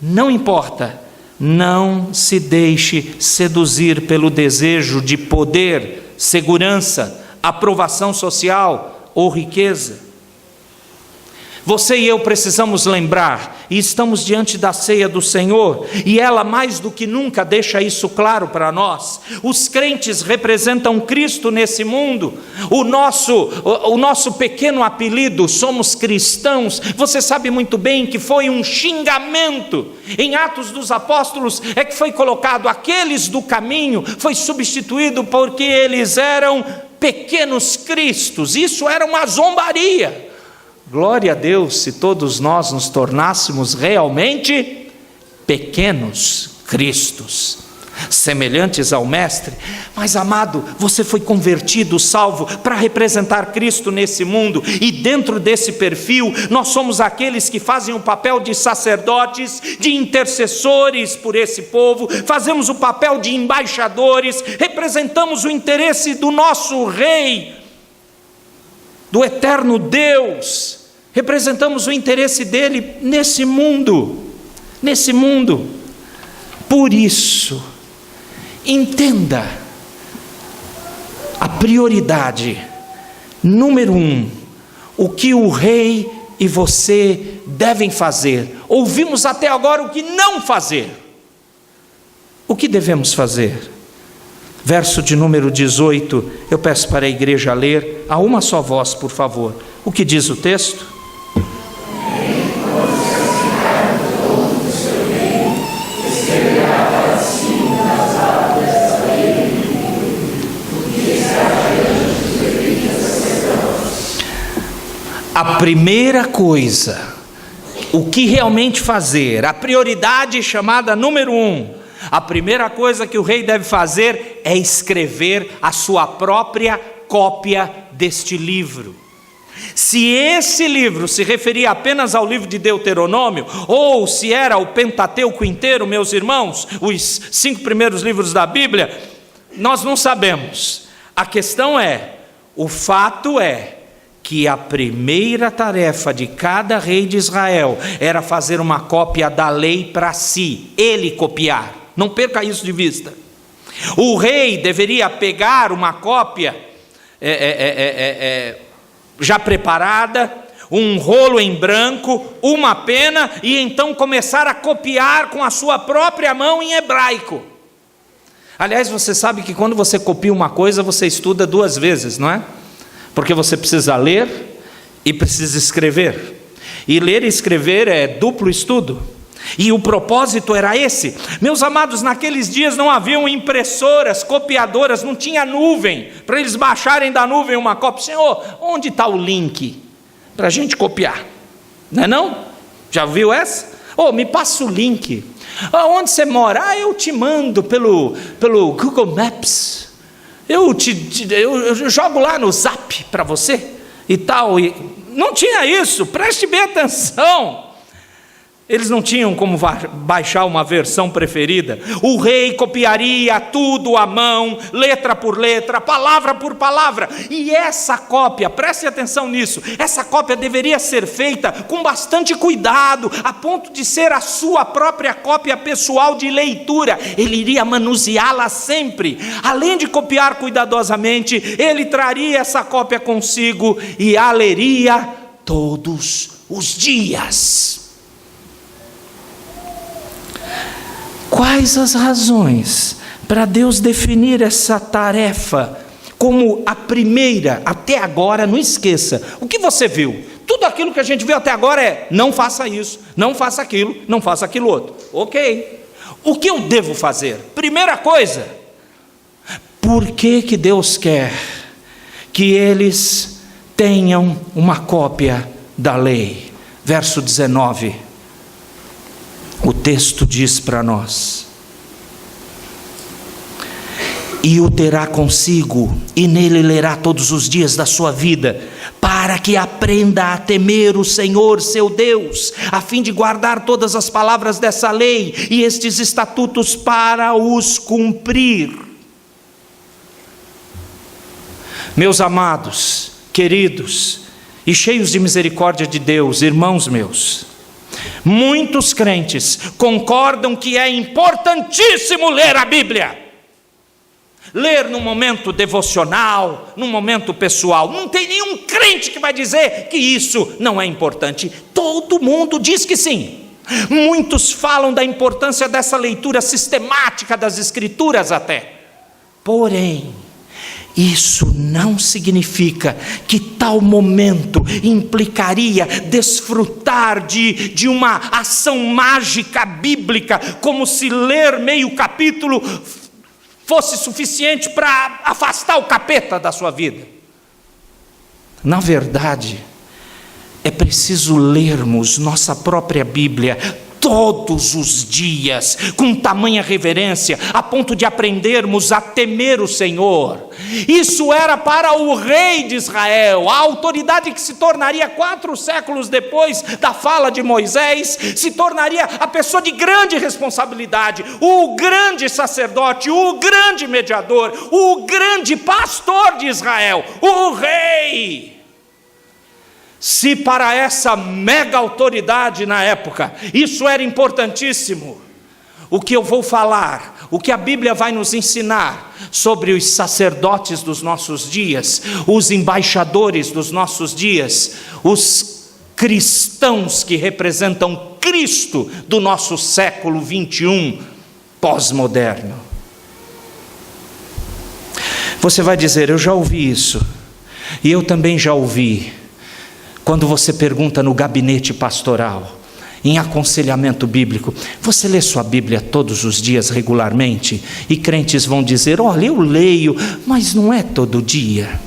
não importa, não se deixe seduzir pelo desejo de poder, segurança, aprovação social ou riqueza. Você e eu precisamos lembrar, e estamos diante da ceia do Senhor, e ela mais do que nunca deixa isso claro para nós. Os crentes representam Cristo nesse mundo. O nosso pequeno apelido, somos cristãos, você sabe muito bem que foi um xingamento. Em Atos dos Apóstolos é que foi colocado aqueles do caminho, foi substituído porque eles eram pequenos cristos. Isso era uma zombaria. Glória a Deus se todos nós nos tornássemos realmente pequenos cristos, semelhantes ao Mestre. Mas, amado, você foi convertido, salvo, para representar Cristo nesse mundo, e dentro desse perfil, nós somos aqueles que fazem o papel de sacerdotes, de intercessores por esse povo, fazemos o papel de embaixadores, representamos o interesse do nosso Rei, do eterno Deus, representamos o interesse dele nesse mundo. Por isso, entenda a prioridade número 1, o que o rei e você devem fazer. Ouvimos até agora o que não fazer. O que devemos fazer? Verso de número 18, eu peço para a igreja ler a uma só voz, por favor. O que diz o texto? primeira coisa, o que realmente fazer, a prioridade chamada número 1, a primeira coisa que o rei deve fazer é escrever a sua própria cópia deste livro. Se esse livro se referia apenas ao livro de Deuteronômio, ou se era o Pentateuco inteiro, meus irmãos, os 5 primeiros livros da Bíblia, nós não sabemos. A questão é, o fato é, que a primeira tarefa de cada rei de Israel era fazer uma cópia da lei para si, ele copiar. Não perca isso de vista. O rei deveria pegar uma cópia já preparada, um rolo em branco, uma pena, e então começar a copiar com a sua própria mão em hebraico. Aliás, você sabe que quando você copia uma coisa, você estuda 2 vezes, não é? Porque você precisa ler e precisa escrever. E ler e escrever é duplo estudo. E o propósito era esse. Meus amados, naqueles dias não haviam impressoras, copiadoras, não tinha nuvem, para eles baixarem da nuvem uma cópia. Senhor, onde está o link para a gente copiar? Não é não? Já viu essa? Me passa o link. Onde você mora? Eu te mando pelo Google Maps. Eu jogo lá no Zap para você e tal. Não tinha isso, preste bem atenção. Eles não tinham como baixar uma versão preferida. O rei copiaria tudo à mão, letra por letra, palavra por palavra. E essa cópia, preste atenção nisso, essa cópia deveria ser feita com bastante cuidado, a ponto de ser a sua própria cópia pessoal de leitura. Ele iria manuseá-la sempre. Além de copiar cuidadosamente, ele traria essa cópia consigo e a leria todos os dias. Quais as razões para Deus definir essa tarefa como a primeira até agora? Não esqueça, o que você viu? Tudo aquilo que a gente viu até agora é: não faça isso, não faça aquilo, não faça aquilo outro. Ok, o que eu devo fazer? Primeira coisa, por que Deus quer que eles tenham uma cópia da lei? Verso 19. O texto diz para nós: e o terá consigo, e nele lerá todos os dias da sua vida, para que aprenda a temer o Senhor seu Deus, a fim de guardar todas as palavras dessa lei e estes estatutos para os cumprir. Meus amados, queridos e cheios de misericórdia de Deus, irmãos meus, muitos crentes concordam que é importantíssimo ler a Bíblia. Ler num momento devocional, num momento pessoal. Não tem nenhum crente que vai dizer que isso não é importante. Todo mundo diz que sim. Muitos falam da importância dessa leitura sistemática das Escrituras até. Porém, isso não significa que tal momento implicaria desfrutar de uma ação mágica bíblica, como se ler meio capítulo fosse suficiente para afastar o capeta da sua vida. Na verdade, é preciso lermos nossa própria Bíblia todos os dias, com tamanha reverência, a ponto de aprendermos a temer o Senhor. Isso era para o rei de Israel, a autoridade que se tornaria 4 séculos depois da fala de Moisés, se tornaria a pessoa de grande responsabilidade, o grande sacerdote, o grande mediador, o grande pastor de Israel, o rei. Se para essa mega autoridade na época isso era importantíssimo, o que eu vou falar, o que a Bíblia vai nos ensinar sobre os sacerdotes dos nossos dias, os embaixadores dos nossos dias, os cristãos que representam Cristo do nosso século 21 pós-moderno. Você vai dizer: eu já ouvi isso, e eu também já ouvi. Quando você pergunta no gabinete pastoral, em aconselhamento bíblico: você lê sua Bíblia todos os dias regularmente? E crentes vão dizer: olha, eu leio, mas não é todo dia.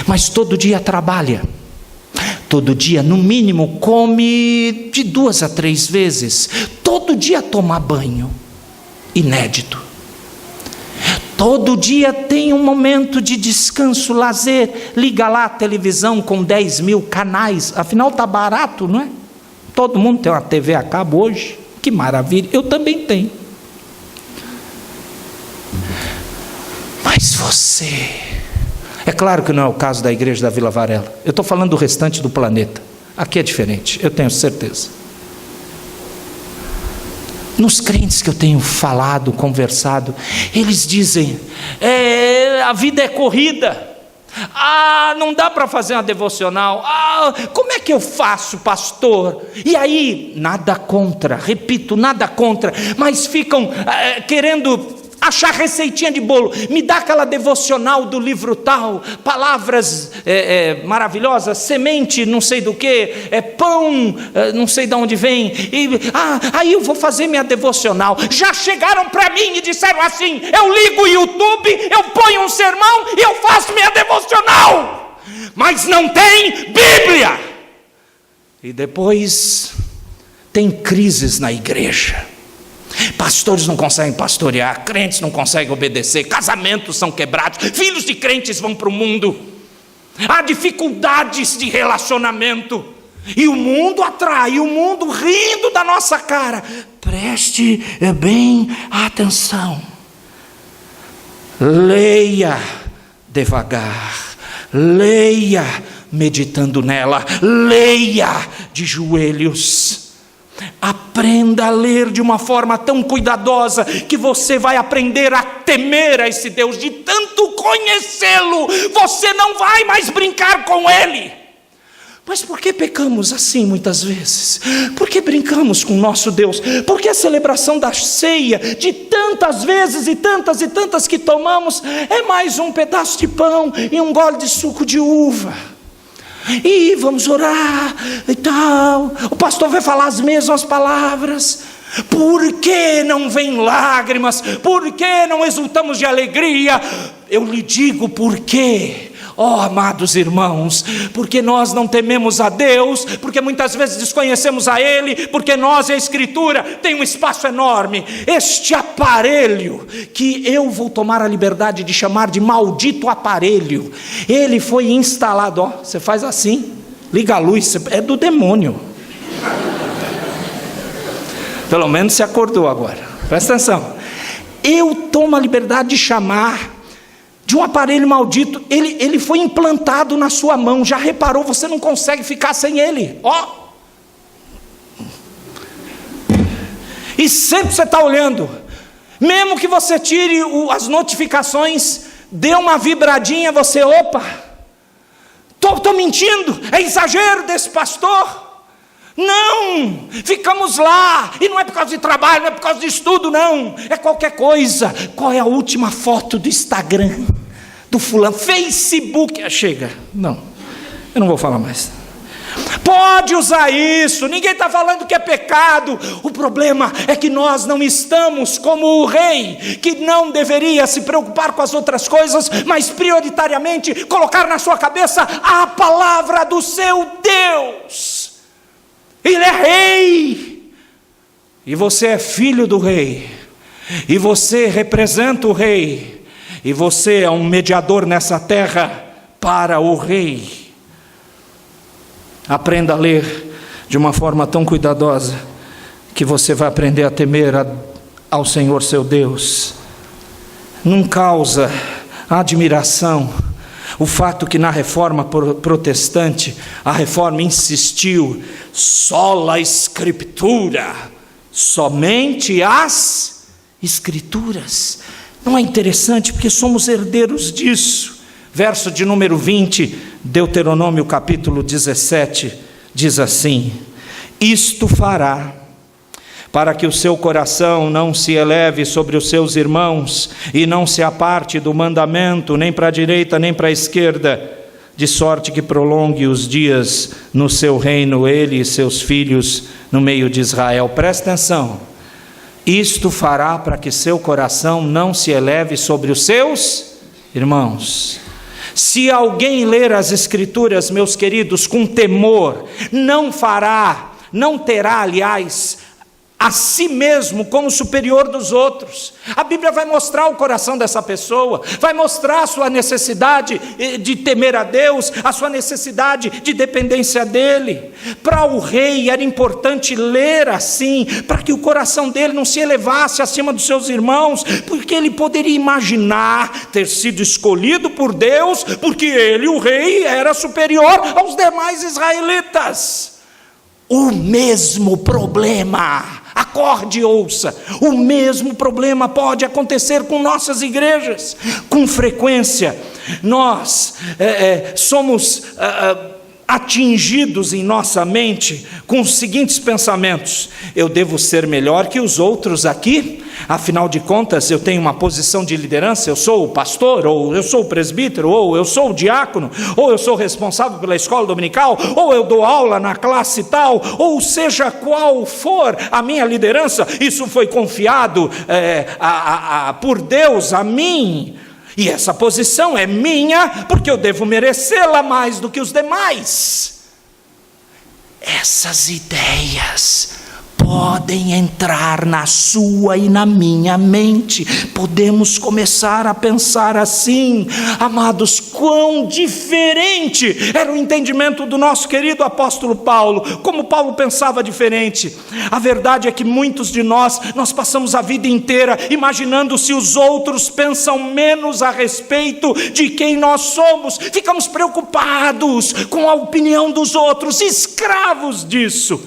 Mas todo dia trabalha, todo dia, no mínimo, come de 2 a 3 vezes. Todo dia toma banho. Inédito. Todo dia tem um momento de descanso, lazer. Liga lá a televisão com 10 mil canais. Afinal está barato, não é? Todo mundo tem uma TV a cabo hoje. Que maravilha. Eu também tenho. Mas você... É claro que não é o caso da igreja da Vila Varela. Eu estou falando do restante do planeta. Aqui é diferente, eu tenho certeza. Nos crentes que eu tenho falado, conversado, eles dizem, a vida é corrida. Não dá para fazer uma devocional. Como é que eu faço, pastor? E aí, nada contra, repito, nada contra, mas ficam querendo achar receitinha de bolo. Me dá aquela devocional do livro tal, palavras maravilhosas, semente não sei do que, pão não sei de onde vem, aí eu vou fazer minha devocional. Já chegaram para mim e disseram assim: eu ligo o YouTube, eu ponho um sermão e eu faço minha devocional, mas não tem Bíblia. E depois tem crises na igreja. Pastores não conseguem pastorear, crentes não conseguem obedecer, casamentos são quebrados, filhos de crentes vão para o mundo, há dificuldades de relacionamento, e o mundo atrai, o mundo rindo da nossa cara. Preste bem atenção, leia devagar, leia meditando nela, leia de joelhos. Aprenda a ler de uma forma tão cuidadosa que você vai aprender a temer a esse Deus. De tanto conhecê-lo, você não vai mais brincar com ele. Mas por que pecamos assim muitas vezes? Por que brincamos com o nosso Deus? Por que a celebração da ceia, de tantas vezes e tantas que tomamos, é mais um pedaço de pão e um gole de suco de uva? E vamos orar e tal, o pastor vai falar as mesmas palavras. Por que não vem lágrimas? Por que não exultamos de alegria? Eu lhe digo por quê. Amados irmãos, porque nós não tememos a Deus, porque muitas vezes desconhecemos a Ele, porque nós e a Escritura tem um espaço enorme. Este aparelho, que eu vou tomar a liberdade de chamar de maldito aparelho, ele foi instalado, você faz assim, liga a luz, é do demônio. Pelo menos se acordou agora, presta atenção. Eu tomo a liberdade de chamar de um aparelho maldito. Ele foi implantado na sua mão. Já reparou? Você não consegue ficar sem ele. E sempre você está olhando. Mesmo que você tire as notificações, dê uma vibradinha, você, estou mentindo, é exagero desse pastor. Não, ficamos lá, e não é por causa de trabalho, não é por causa de estudo, não, é qualquer coisa. Qual é a última foto do Instagram, do fulano, Facebook? Chega, não, eu não vou falar mais. Pode usar isso, ninguém está falando que é pecado. O problema é que nós não estamos como o rei, que não deveria se preocupar com as outras coisas, mas prioritariamente colocar na sua cabeça a palavra do seu Deus. Ele é rei, e você é filho do rei, e você representa o rei, e você é um mediador nessa terra para o rei. Aprenda a ler de uma forma tão cuidadosa, que você vai aprender a temer ao Senhor seu Deus. Não causa admiração o fato que na reforma protestante, a reforma insistiu, sola escritura, somente as escrituras. Não é interessante? Porque somos herdeiros disso. Verso de número 20, Deuteronômio capítulo 17, diz assim: isto fará para que o seu coração não se eleve sobre os seus irmãos, e não se aparte do mandamento, nem para a direita, nem para a esquerda, de sorte que prolongue os dias no seu reino, ele e seus filhos no meio de Israel. Presta atenção, isto fará para que seu coração não se eleve sobre os seus irmãos. Se alguém ler as Escrituras, meus queridos, com temor, não terá, aliás, a si mesmo como superior dos outros. A Bíblia vai mostrar o coração dessa pessoa, vai mostrar a sua necessidade de temer a Deus, a sua necessidade de dependência dEle. Para o rei era importante ler assim, para que o coração dele não se elevasse acima dos seus irmãos, porque ele poderia imaginar ter sido escolhido por Deus, porque ele, o rei, era superior aos demais israelitas. O mesmo problema, acorde e ouça, o mesmo problema pode acontecer com nossas igrejas. Com frequência, nós somos atingidos em nossa mente com os seguintes pensamentos: eu devo ser melhor que os outros aqui, afinal de contas eu tenho uma posição de liderança, eu sou o pastor, ou eu sou o presbítero, ou eu sou o diácono, ou eu sou responsável pela escola dominical, ou eu dou aula na classe tal, ou seja qual for a minha liderança, isso foi confiado por Deus a mim. E essa posição é minha, porque eu devo merecê-la mais do que os demais. Essas ideias podem entrar na sua e na minha mente. Podemos começar a pensar assim. Amados, quão diferente era o entendimento do nosso querido apóstolo Paulo. Como Paulo pensava diferente. A verdade é que muitos de nós passamos a vida inteira imaginando se os outros pensam menos a respeito de quem nós somos. Ficamos preocupados com a opinião dos outros, escravos disso.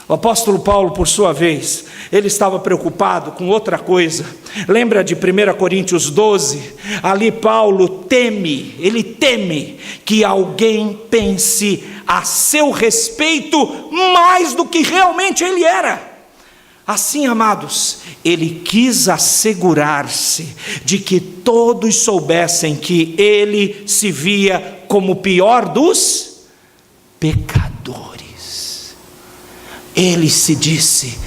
O apóstolo Paulo, por sua vez, ele estava preocupado com outra coisa. Lembra de 1 Coríntios 12? Ali Paulo teme que alguém pense a seu respeito mais do que realmente ele era. Assim, amados, ele quis assegurar-se de que todos soubessem que ele se via como o pior dos pecadores. Ele se disse: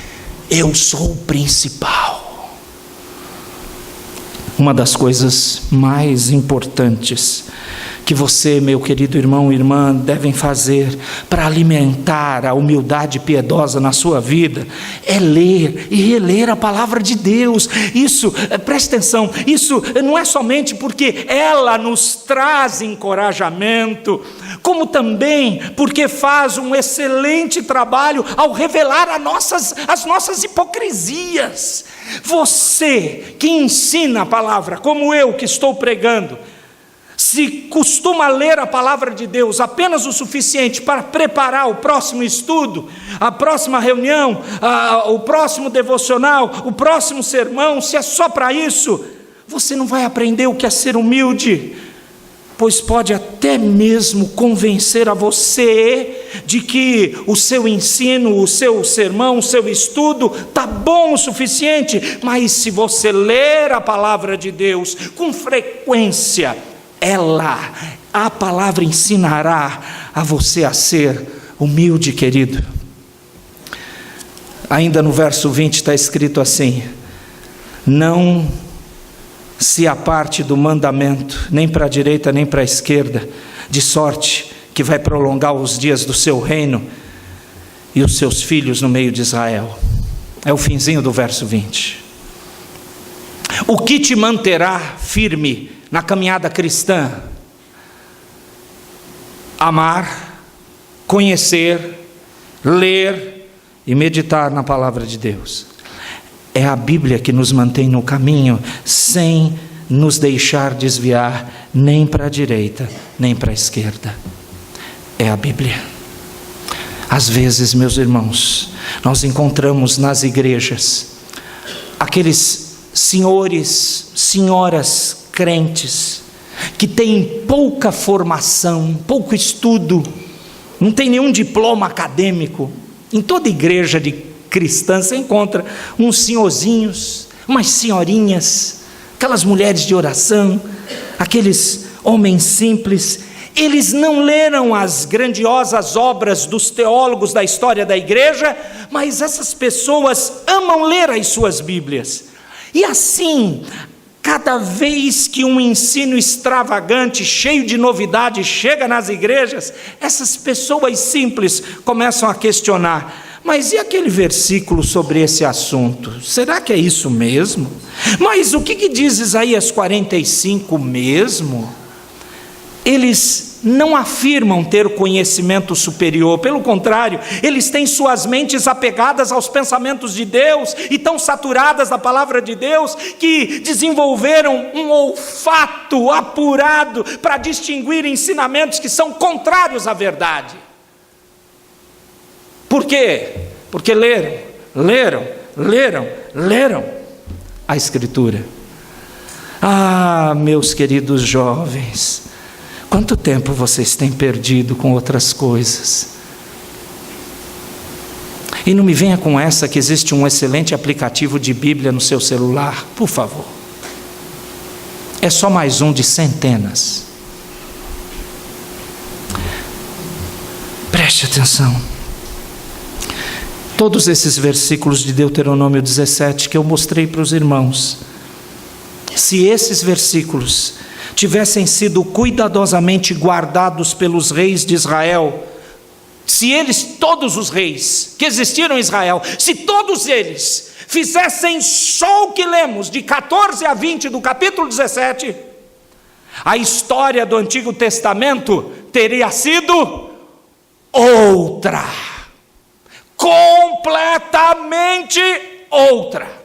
eu sou o principal. Uma das coisas mais importantes que você, meu querido irmão e irmã, devem fazer para alimentar a humildade piedosa na sua vida é ler e reler a palavra de Deus. Isso, preste atenção, isso não é somente porque ela nos traz encorajamento, como também porque faz um excelente trabalho ao revelar as nossas hipocrisias. Você que ensina a palavra, como eu que estou pregando, se costuma ler a palavra de Deus apenas o suficiente para preparar o próximo estudo, a próxima reunião, o próximo devocional, o próximo sermão, se é só para isso, você não vai aprender o que é ser humilde, pois pode até mesmo convencer a você de que o seu ensino, o seu sermão, o seu estudo está bom o suficiente, mas se você ler a palavra de Deus com frequência, a palavra ensinará a você a ser humilde, querido. Ainda no verso 20 está escrito assim: não se aparte do mandamento, nem para a direita nem para a esquerda, de sorte que vai prolongar os dias do seu reino e os seus filhos no meio de Israel. É o finzinho do verso 20. O que te manterá firme na caminhada cristã? Amar, conhecer, ler e meditar na palavra de Deus. É a Bíblia que nos mantém no caminho, sem nos deixar desviar nem para a direita, nem para a esquerda. É a Bíblia. Às vezes, meus irmãos, nós encontramos nas igrejas aqueles senhores, senhoras crentes que têm pouca formação, pouco estudo, não tem nenhum diploma acadêmico. Em toda igreja de cristã você encontra uns senhorzinhos, umas senhorinhas, aquelas mulheres de oração, aqueles homens simples. Eles não leram as grandiosas obras dos teólogos da história da igreja, mas essas pessoas amam ler as suas Bíblias. E assim, cada vez que um ensino extravagante, cheio de novidade, chega nas igrejas, essas pessoas simples começam a questionar: mas e aquele versículo sobre esse assunto? Será que é isso mesmo? Mas o que diz Isaías 45 mesmo? Eles não afirmam ter conhecimento superior, pelo contrário, eles têm suas mentes apegadas aos pensamentos de Deus e tão saturadas da palavra de Deus que desenvolveram um olfato apurado para distinguir ensinamentos que são contrários à verdade. Por quê? Porque leram a Escritura. Ah, meus queridos jovens, quanto tempo vocês têm perdido com outras coisas? E não me venha com essa que existe um excelente aplicativo de Bíblia no seu celular, por favor. É só mais um de centenas. Preste atenção. Todos esses versículos de Deuteronômio 17 que eu mostrei para os irmãos, se esses versículos tivessem sido cuidadosamente guardados pelos reis de Israel, se eles, todos os reis que existiram em Israel, se todos eles fizessem só o que lemos de 14 a 20 do capítulo 17, a história do Antigo Testamento teria sido outra, completamente outra.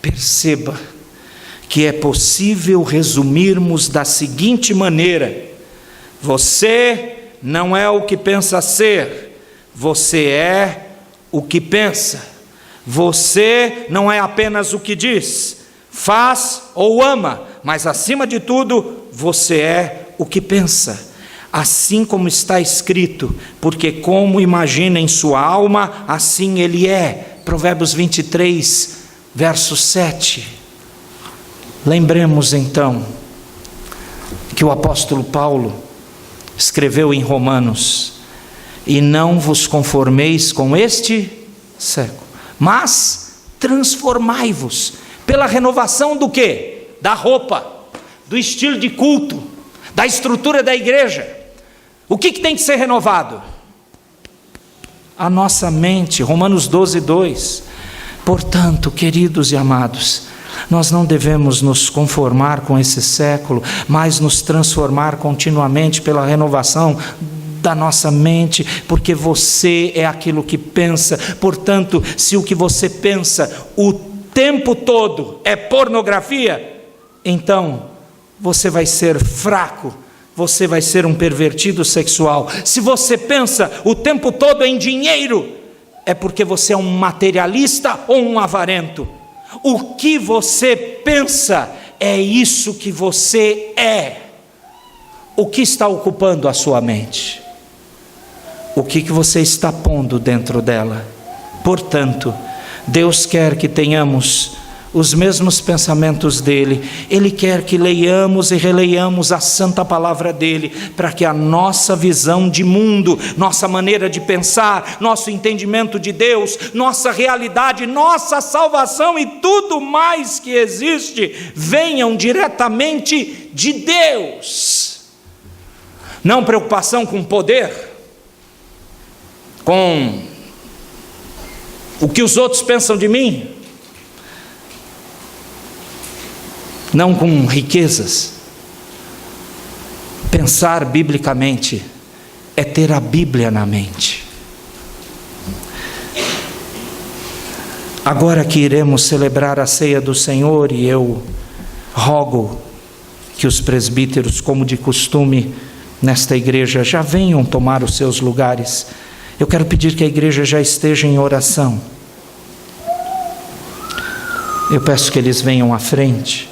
Perceba que é possível resumirmos da seguinte maneira: você não é o que pensa ser, você é o que pensa. Você não é apenas o que diz, faz ou ama, mas acima de tudo, você é o que pensa. Assim como está escrito, porque como imagina em sua alma, assim ele é. Provérbios 23, verso 7. Lembremos então que o apóstolo Paulo escreveu em Romanos: e não vos conformeis com este século, mas transformai-vos pela renovação do quê? Da roupa, do estilo de culto, da estrutura da igreja. O que tem que ser renovado? A nossa mente. Romanos 12, 2. Portanto, queridos e amados, nós não devemos nos conformar com esse século, mas nos transformar continuamente pela renovação da nossa mente, porque você é aquilo que pensa. Portanto, se o que você pensa o tempo todo é pornografia, então você vai ser fraco, você vai ser um pervertido sexual. Se você pensa o tempo todo em dinheiro, é porque você é um materialista ou um avarento. O que você pensa é isso que você é. O que está ocupando a sua mente? O que você está pondo dentro dela? Portanto, Deus quer que tenhamos os mesmos pensamentos dele. Ele quer que leiamos e releiamos a santa palavra dele, para que a nossa visão de mundo, nossa maneira de pensar, nosso entendimento de Deus, nossa realidade, nossa salvação e tudo mais que existe venham diretamente de Deus. Não preocupação com poder, com o que os outros pensam de mim, não com riquezas. Pensar biblicamente é ter a Bíblia na mente. Agora que iremos celebrar a ceia do Senhor, e eu rogo que os presbíteros, como de costume nesta igreja, já venham tomar os seus lugares. Eu quero pedir que a igreja já esteja em oração. Eu peço que eles venham à frente.